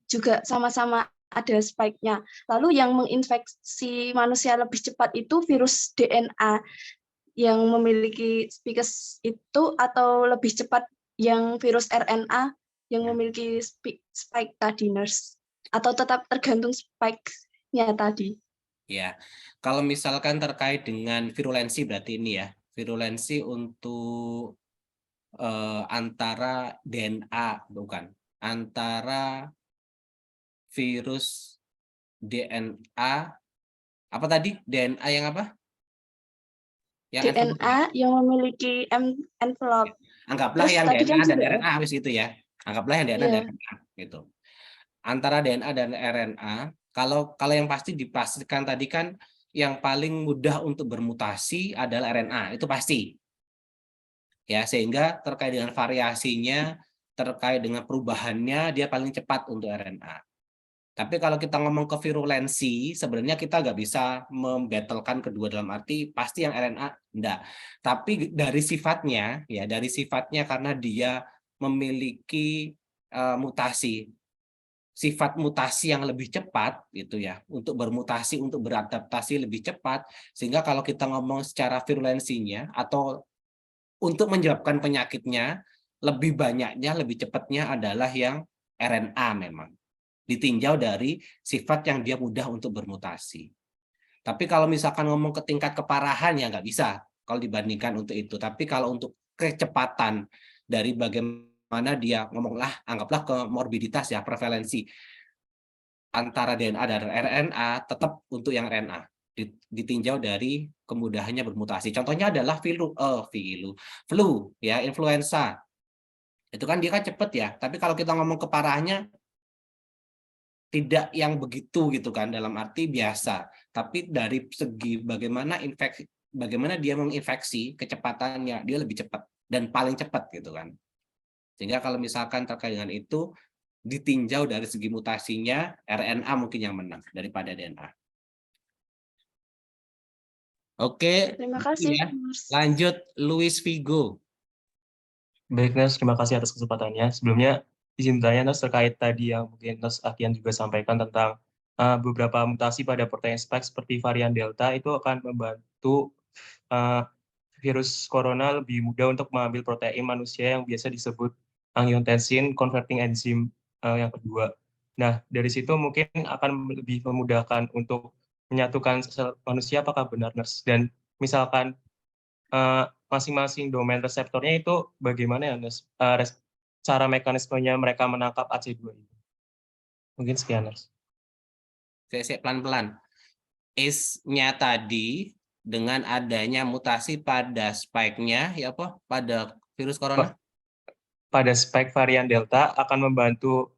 juga sama-sama ada spike-nya. Lalu yang menginfeksi manusia lebih cepat itu virus DNA yang memiliki spikes itu atau lebih cepat yang virus RNA yang memiliki spike tadi, Nurse? Atau tetap tergantung spike-nya tadi? Ya, kalau misalkan terkait dengan virulensi berarti ini ya, virulensi untuk antara DNA bukan, antara virus DNA apa tadi? DNA yang apa? Yang DNA yang memiliki envelope. Anggaplah Terus yang tadi DNA kan dan juga, RNA habis itu ya. Anggaplah yang DNA dan RNA gitu. Antara DNA dan RNA, kalau yang pasti dipastikan tadi kan yang paling mudah untuk bermutasi adalah RNA, itu pasti. Ya, sehingga terkait dengan variasinya, terkait dengan perubahannya, dia paling cepat untuk RNA. Tapi kalau kita ngomong ke virulensi, sebenarnya kita nggak bisa membattlekan kedua dalam arti pasti yang RNA enggak. Tapi dari sifatnya, ya dari sifatnya karena dia memiliki mutasi, sifat mutasi yang lebih cepat gitu ya, untuk bermutasi, untuk beradaptasi lebih cepat, sehingga kalau kita ngomong secara virulensinya atau untuk menyebabkan penyakitnya, lebih banyaknya, lebih cepatnya adalah yang RNA memang. Ditinjau dari sifat yang dia mudah untuk bermutasi. Tapi kalau misalkan ngomong ke tingkat keparahan ya nggak bisa kalau dibandingkan untuk itu. Tapi kalau untuk kecepatan dari bagaimana dia ngomonglah, anggaplah ke morbiditas ya, prevalensi antara DNA dan RNA, tetap untuk yang RNA ditinjau dari kemudahannya bermutasi. Contohnya adalah flu ya, influenza. Itu kan dia kan cepet ya. Tapi kalau kita ngomong keparahannya tidak yang begitu gitu kan, dalam arti biasa. Tapi dari segi bagaimana dia menginfeksi, kecepatannya dia lebih cepat dan paling cepat gitu kan. Sehingga kalau misalkan terkait dengan itu ditinjau dari segi mutasinya, RNA mungkin yang menang daripada DNA. Oke, Terima kasih, ya. Nurse. Lanjut Luis Vigo. Baik, Nurse, terima kasih atas kesempatannya. Sebelumnya, izin bertanya, Nurse, terkait tadi yang mungkin Nurse Akian juga sampaikan tentang beberapa mutasi pada protein spike seperti varian Delta itu akan membantu virus corona lebih mudah untuk mengambil protein manusia yang biasa disebut angiotensin converting enzyme yang kedua. Nah, dari situ mungkin akan lebih memudahkan untuk menyatukan sel manusia, apakah benar, Nurse? Dan misalkan masing-masing domain reseptornya itu bagaimana ya, Nurse? Cara mekanismenya mereka menangkap AC2 itu. Mungkin sekian, Nurse. Saya pelan-pelan. ACE-nya tadi dengan adanya mutasi pada spike-nya, ya apa? Pada virus corona? Pada spike varian Delta akan membantu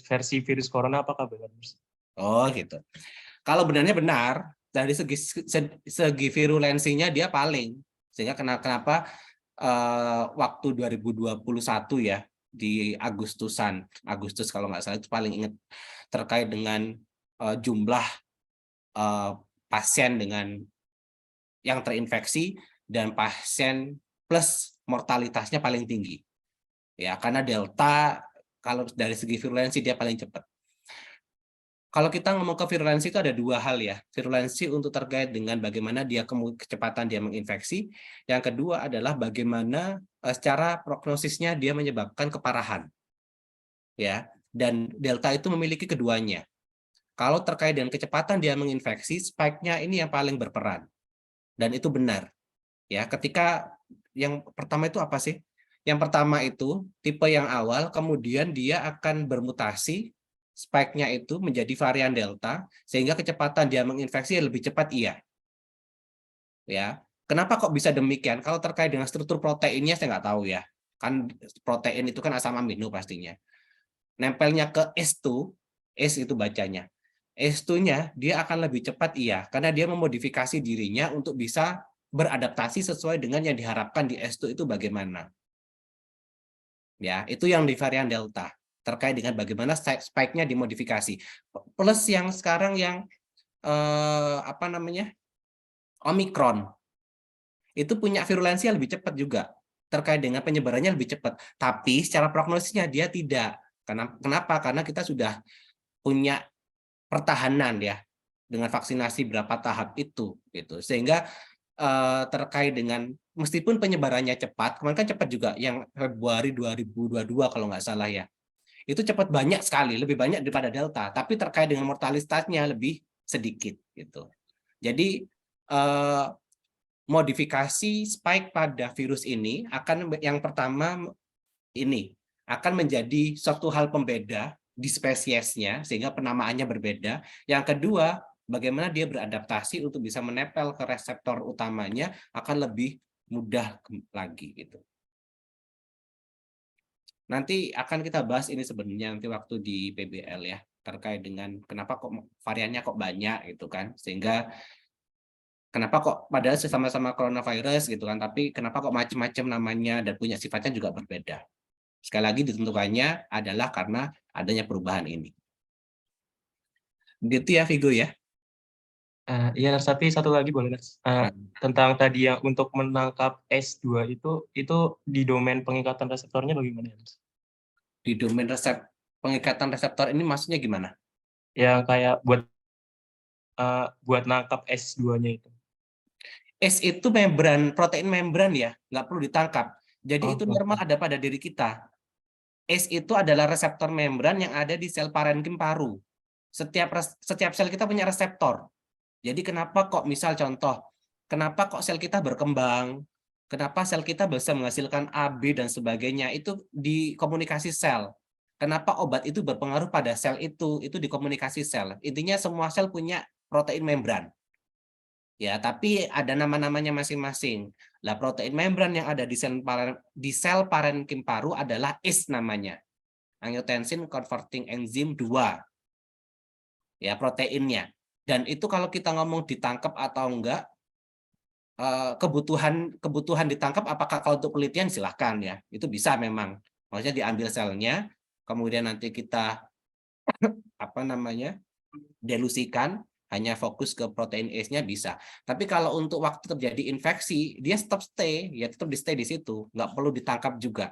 versi virus corona, apakah benar, Nurse? Oh, gitu. Kalau benarnya benar, dari segi virulensinya dia paling. Sehingga kenapa waktu 2021 ya, di Agustus kalau nggak salah itu paling ingat terkait dengan jumlah pasien dengan yang terinfeksi dan pasien plus mortalitasnya paling tinggi. Ya, karena Delta kalau dari segi virulensi dia paling cepat. Kalau kita ngomong ke virulensi itu ada dua hal ya. Virulensi untuk terkait dengan bagaimana dia kecepatan dia menginfeksi. Yang kedua adalah bagaimana secara prognosisnya dia menyebabkan keparahan. Ya, dan Delta itu memiliki keduanya. Kalau terkait dengan kecepatan dia menginfeksi, spike-nya ini yang paling berperan. Dan itu benar. Ya, ketika yang pertama itu apa sih? Yang pertama itu tipe yang awal, kemudian dia akan bermutasi spike-nya itu menjadi varian Delta, sehingga kecepatan dia menginfeksi lebih cepat iya. Ya, kenapa kok bisa demikian? Kalau terkait dengan struktur proteinnya saya nggak tahu ya. Kan protein itu kan asam amino pastinya. Nempelnya ke S2, S itu bacanya. S2-nya dia akan lebih cepat iya, karena dia memodifikasi dirinya untuk bisa beradaptasi sesuai dengan yang diharapkan di S2 itu bagaimana. Ya, itu yang di varian Delta. Terkait dengan bagaimana spike-nya dimodifikasi. Plus yang sekarang yang Omicron itu punya virulensi yang lebih cepat juga, terkait dengan penyebarannya lebih cepat. Tapi secara prognosisnya dia tidak. Kenapa? Karena kita sudah punya pertahanan ya dengan vaksinasi berapa tahap itu, gitu. Sehingga terkait dengan meskipun penyebarannya cepat, kemarin kan cepat juga yang Februari 2022 kalau nggak salah ya. Itu cepat banyak sekali, lebih banyak daripada Delta, tapi terkait dengan mortalitasnya lebih sedikit gitu. Jadi modifikasi spike pada virus ini akan yang pertama ini akan menjadi suatu hal pembeda di spesiesnya sehingga penamaannya berbeda. Yang kedua, bagaimana dia beradaptasi untuk bisa menempel ke reseptor utamanya akan lebih mudah lagi gitu. Nanti akan kita bahas ini sebenarnya nanti waktu di PBL ya, terkait dengan kenapa kok variannya kok banyak gitu kan, sehingga kenapa kok padahal sama-sama coronavirus gitu kan, tapi kenapa kok macam-macam namanya dan punya sifatnya juga berbeda. Sekali lagi ditentukannya adalah karena adanya perubahan ini. Gitu ya Vigo ya. Iya, tapi satu lagi boleh, Nurse. Tentang tadi yang untuk menangkap S2 itu di domain pengikatan reseptornya bagaimana, Nurse? Di domain pengikatan reseptor ini maksudnya gimana? Yang kayak buat nangkap S2-nya itu. S itu membran, protein membran ya, nggak perlu ditangkap. Jadi itu normal ada pada diri kita. S itu adalah reseptor membran yang ada di sel parenkim paru. Setiap sel kita punya reseptor. Jadi kenapa kok misal contoh, kenapa kok sel kita berkembang, kenapa sel kita bisa menghasilkan AB dan sebagainya, itu di komunikasi sel. Kenapa obat itu berpengaruh pada sel itu di komunikasi sel. Intinya semua sel punya protein membran. Ya, tapi ada nama-namanya masing-masing. Lah protein membran yang ada di sel parenkim paru adalah ACE namanya. Angiotensin converting enzyme 2. Ya, proteinnya. Dan itu kalau kita ngomong ditangkap atau enggak, kebutuhan ditangkap apakah kalau untuk penelitian silahkan ya. Itu bisa memang. Maksudnya diambil selnya, kemudian nanti kita delusikan, hanya fokus ke protein S-nya bisa. Tapi kalau untuk waktu terjadi infeksi, dia tetap stay di situ, nggak perlu ditangkap juga.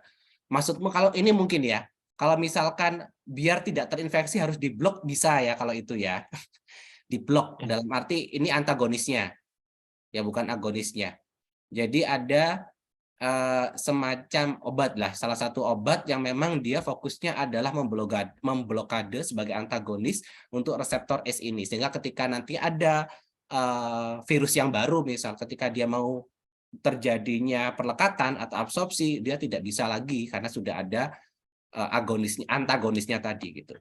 Maksudmu kalau ini mungkin ya, kalau misalkan biar tidak terinfeksi harus diblok bisa ya kalau itu ya. Diblok dalam arti ini antagonisnya, ya bukan agonisnya. Jadi ada semacam obat lah, salah satu obat yang memang dia fokusnya adalah memblokade sebagai antagonis untuk reseptor S ini, sehingga ketika nanti ada virus yang baru, misal ketika dia mau terjadinya perlekatan atau absorpsi, dia tidak bisa lagi karena sudah ada antagonisnya tadi gitu.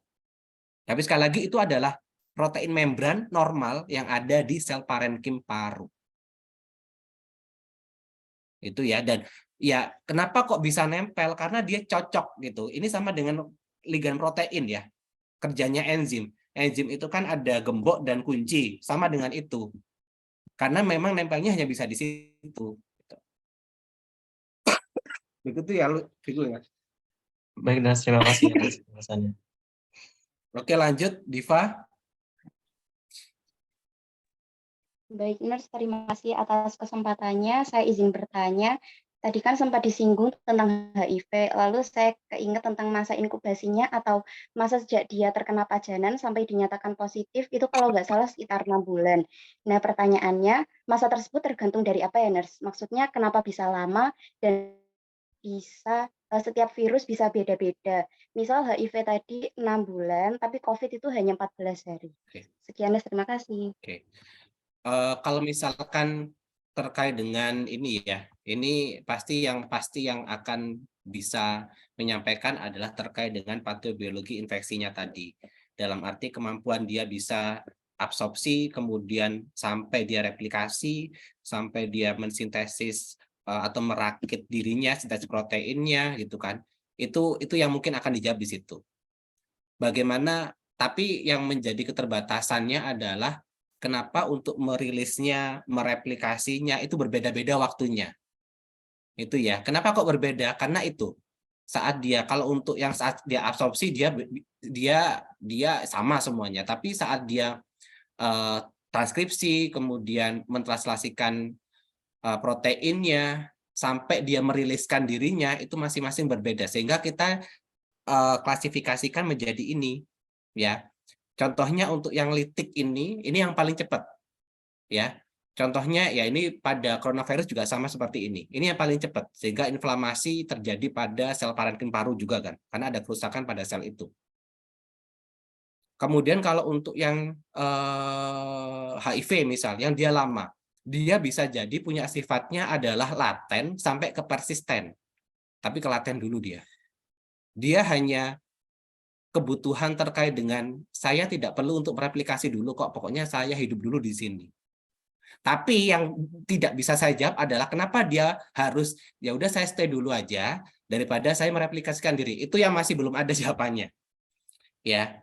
Tapi sekali lagi itu adalah protein membran normal yang ada di sel parenkim paru. Itu ya, dan ya kenapa kok bisa nempel, karena dia cocok gitu. Ini sama dengan ligan protein ya, kerjanya enzim itu kan ada gembok dan kunci, sama dengan itu, karena memang nempelnya hanya bisa di situ. Begitu ya, Baik, Nas, terima kasih atas penjelasannya. Oke, lanjut Diva. Baik, Nurse, terima kasih atas kesempatannya. Saya izin bertanya. Tadi kan sempat disinggung tentang HIV, lalu saya keinget tentang masa inkubasinya atau masa sejak dia terkena pajanan sampai dinyatakan positif, itu kalau nggak salah sekitar 6 bulan. Nah, pertanyaannya, masa tersebut tergantung dari apa ya, Nurse? Maksudnya kenapa bisa lama dan bisa setiap virus bisa beda-beda. Misal HIV tadi 6 bulan, tapi COVID itu hanya 14 hari. Oke. Sekian, Nurse, terima kasih. Oke. Kalau misalkan terkait dengan ini ya, ini pasti yang akan bisa menyampaikan adalah terkait dengan patobiologi infeksinya tadi. Dalam arti kemampuan dia bisa absorpsi, kemudian sampai dia replikasi, sampai dia mensintesis atau merakit dirinya, sintesis proteinnya gitu kan. Itu yang mungkin akan dijawab di situ. Bagaimana, tapi yang menjadi keterbatasannya adalah kenapa untuk merilisnya, mereplikasinya itu berbeda-beda waktunya. Itu ya. Kenapa kok berbeda? Karena itu saat dia, kalau untuk yang saat dia absorpsi dia sama semuanya, tapi saat dia transkripsi kemudian mentranslasikan proteinnya sampai dia meriliskan dirinya itu masing-masing berbeda, sehingga kita klasifikasikan menjadi ini ya. Contohnya untuk yang litik ini yang paling cepat, ya. Contohnya ya ini pada coronavirus juga sama seperti ini. Ini yang paling cepat, sehingga inflamasi terjadi pada sel parenkim paru juga kan, karena ada kerusakan pada sel itu. Kemudian kalau untuk yang HIV misal, yang dia lama, dia bisa jadi punya sifatnya adalah laten sampai ke persisten. Tapi ke laten dulu dia. Dia hanya kebutuhan terkait dengan saya tidak perlu untuk mereplikasi dulu kok, pokoknya saya hidup dulu di sini. Tapi yang tidak bisa saya jawab adalah kenapa dia harus ya udah saya stay dulu aja daripada saya mereplikasikan diri. Itu yang masih belum ada jawabannya. Ya.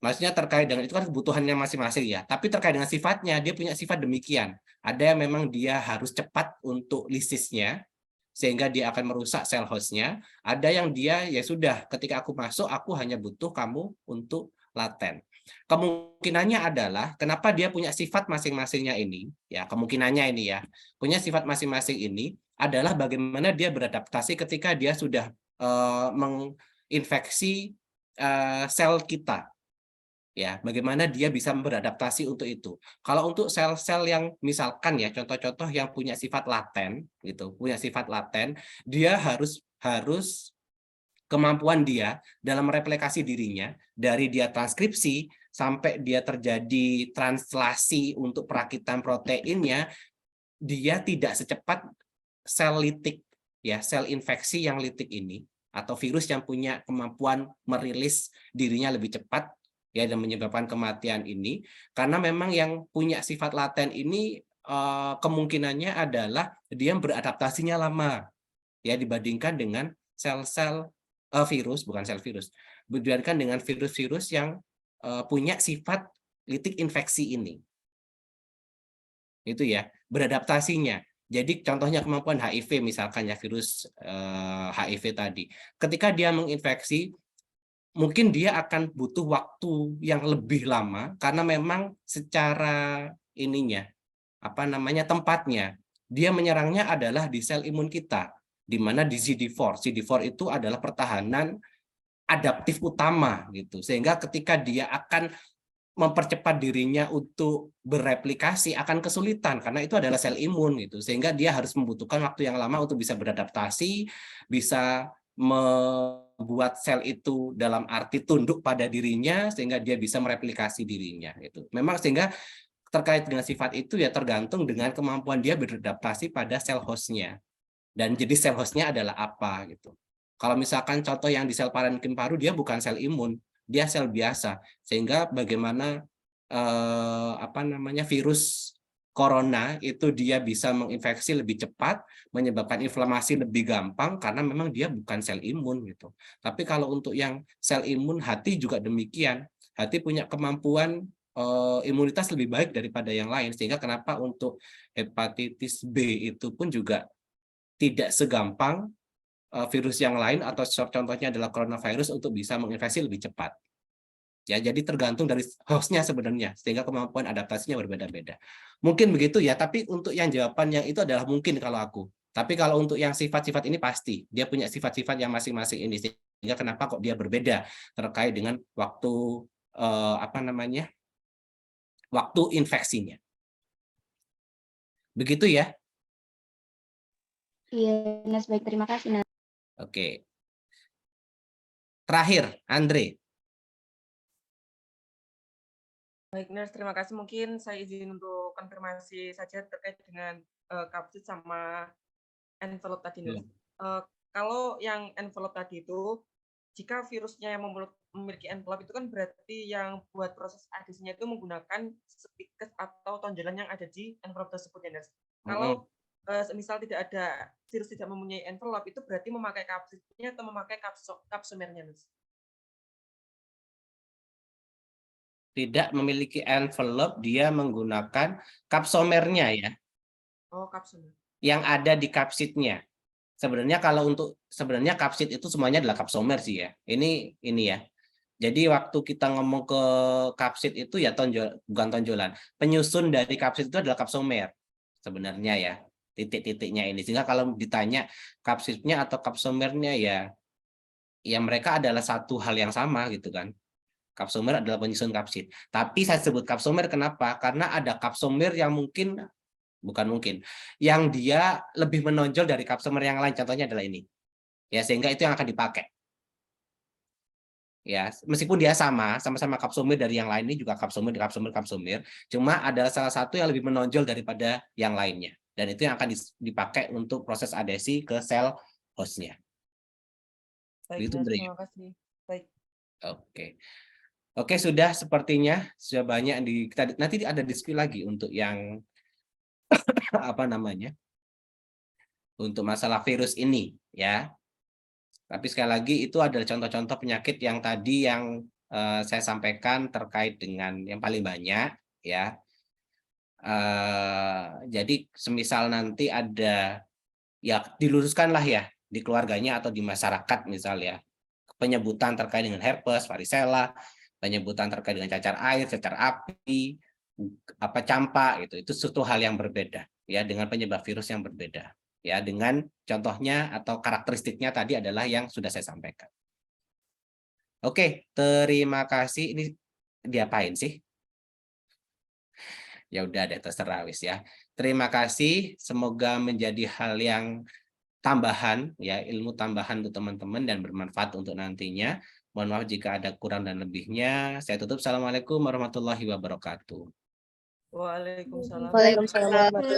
Maksudnya terkait dengan itu kan kebutuhannya masing-masing ya. Tapi terkait dengan sifatnya, dia punya sifat demikian. Ada yang memang dia harus cepat untuk lisisnya, sehingga dia akan merusak sel hostnya. Ada yang dia ya sudah ketika aku masuk aku hanya butuh kamu untuk laten. Kemungkinannya adalah kenapa dia punya sifat masing-masingnya ini ya, kemungkinannya ini ya punya sifat masing-masing ini adalah bagaimana dia beradaptasi ketika dia sudah menginfeksi sel kita. Ya, bagaimana dia bisa beradaptasi untuk itu. Kalau untuk sel-sel yang misalkan ya contoh-contoh yang punya sifat laten gitu, dia harus kemampuan dia dalam mereplikasi dirinya dari dia transkripsi sampai dia terjadi translasi untuk perakitan proteinnya, dia tidak secepat sel litik ya, sel infeksi yang litik ini atau virus yang punya kemampuan merilis dirinya lebih cepat ya dan menyebabkan kematian ini, karena memang yang punya sifat laten ini kemungkinannya adalah dia beradaptasinya lama ya dibandingkan dengan sel-sel virus, bukan sel virus, dibandingkan dengan virus-virus yang punya sifat litik infeksi ini. Itu ya, beradaptasinya. Jadi contohnya kemampuan HIV misalkan ya, virus HIV tadi. Ketika dia menginfeksi, mungkin dia akan butuh waktu yang lebih lama karena memang secara ininya tempatnya dia menyerangnya adalah di sel imun kita, di mana di CD4. CD4 itu adalah pertahanan adaptif utama gitu. Sehingga ketika dia akan mempercepat dirinya untuk bereplikasi akan kesulitan karena itu adalah sel imun gitu. Sehingga dia harus membutuhkan waktu yang lama untuk bisa beradaptasi, bisa membuat sel itu dalam arti tunduk pada dirinya sehingga dia bisa mereplikasi dirinya gitu. Memang sehingga terkait dengan sifat itu ya tergantung dengan kemampuan dia beradaptasi pada sel hostnya. Dan jadi sel hostnya adalah apa gitu. Kalau misalkan contoh yang di sel parenkim paru dia bukan sel imun, dia sel biasa. Sehingga bagaimana virus corona itu dia bisa menginfeksi lebih cepat, menyebabkan inflamasi lebih gampang karena memang dia bukan sel imun gitu. Tapi kalau untuk yang sel imun, hati juga demikian. Hati punya kemampuan imunitas lebih baik daripada yang lain, sehingga kenapa untuk hepatitis B itu pun juga tidak segampang virus yang lain atau contohnya adalah coronavirus untuk bisa menginfeksi lebih cepat. Ya, jadi tergantung dari hostnya sebenarnya, sehingga kemampuan adaptasinya berbeda-beda. Mungkin begitu ya, tapi untuk yang jawaban yang itu adalah mungkin kalau aku. Tapi kalau untuk yang sifat-sifat ini pasti, dia punya sifat-sifat yang masing-masing ini, sehingga kenapa kok dia berbeda terkait dengan waktu waktu infeksinya. Begitu ya? Iya, Nas, baik, terima kasih, Nas. Oke. Terakhir, Andre. Baik, Nurse, terima kasih. Mungkin saya izin untuk konfirmasi saja terkait dengan kapsid sama envelope tadi, Nurse. Kalau yang envelope tadi itu, jika virusnya yang memiliki envelope itu kan berarti yang buat proses adhesinya itu menggunakan spikes atau tonjolan yang ada di envelope tersebut ya, Nurse. Kalau semisal tidak ada virus tidak mempunyai envelope itu berarti memakai kapsidnya atau memakai kapsomernya, Nurse? Tidak memiliki envelope, dia menggunakan kapsomernya ya. Oh, kapsomer. Yang ada di kapsidnya. Sebenarnya sebenarnya kapsid itu semuanya adalah kapsomer sih ya. Ini ya. Jadi waktu kita ngomong ke kapsid itu ya bukan tonjolan. Penyusun dari kapsid itu adalah kapsomer sebenarnya ya. Titik-titiknya ini. Sehingga kalau ditanya kapsidnya atau kapsomernya ya mereka adalah satu hal yang sama gitu kan. Kapsomer adalah penyusun kapsid. Tapi saya sebut kapsomer kenapa? Karena ada kapsomer yang yang dia lebih menonjol dari kapsomer yang lain. Contohnya adalah ini. Ya, sehingga itu yang akan dipakai. Ya, meskipun dia sama-sama kapsomer dari yang lain, ini juga kapsomer, cuma ada salah satu yang lebih menonjol daripada yang lainnya. Dan itu yang akan dipakai untuk proses adhesi ke sel hostnya. Baik, Begitu, Andre. terima kasih. Baik. Oke, sudah banyak kita nanti ada diskusi lagi untuk yang untuk masalah virus ini ya. Tapi sekali lagi itu adalah contoh-contoh penyakit yang tadi yang saya sampaikan terkait dengan yang paling banyak ya. Jadi semisal nanti ada ya diluruskanlah ya di keluarganya atau di masyarakat misalnya penyebutan terkait dengan herpes, varicella, penyebutan terkait dengan cacar air, cacar api, campak itu suatu hal yang berbeda ya dengan penyebab virus yang berbeda ya dengan contohnya atau karakteristiknya tadi adalah yang sudah saya sampaikan. Oke, terima kasih. Ini diapain sih? Ya udah deh terserah wis ya. Terima kasih, semoga menjadi hal yang tambahan ya, ilmu tambahan untuk teman-teman dan bermanfaat untuk nantinya. Mohon maaf jika ada kurang dan lebihnya. Saya tutup. Assalamualaikum warahmatullahi wabarakatuh. Waalaikumsalam. Waalaikumsalam.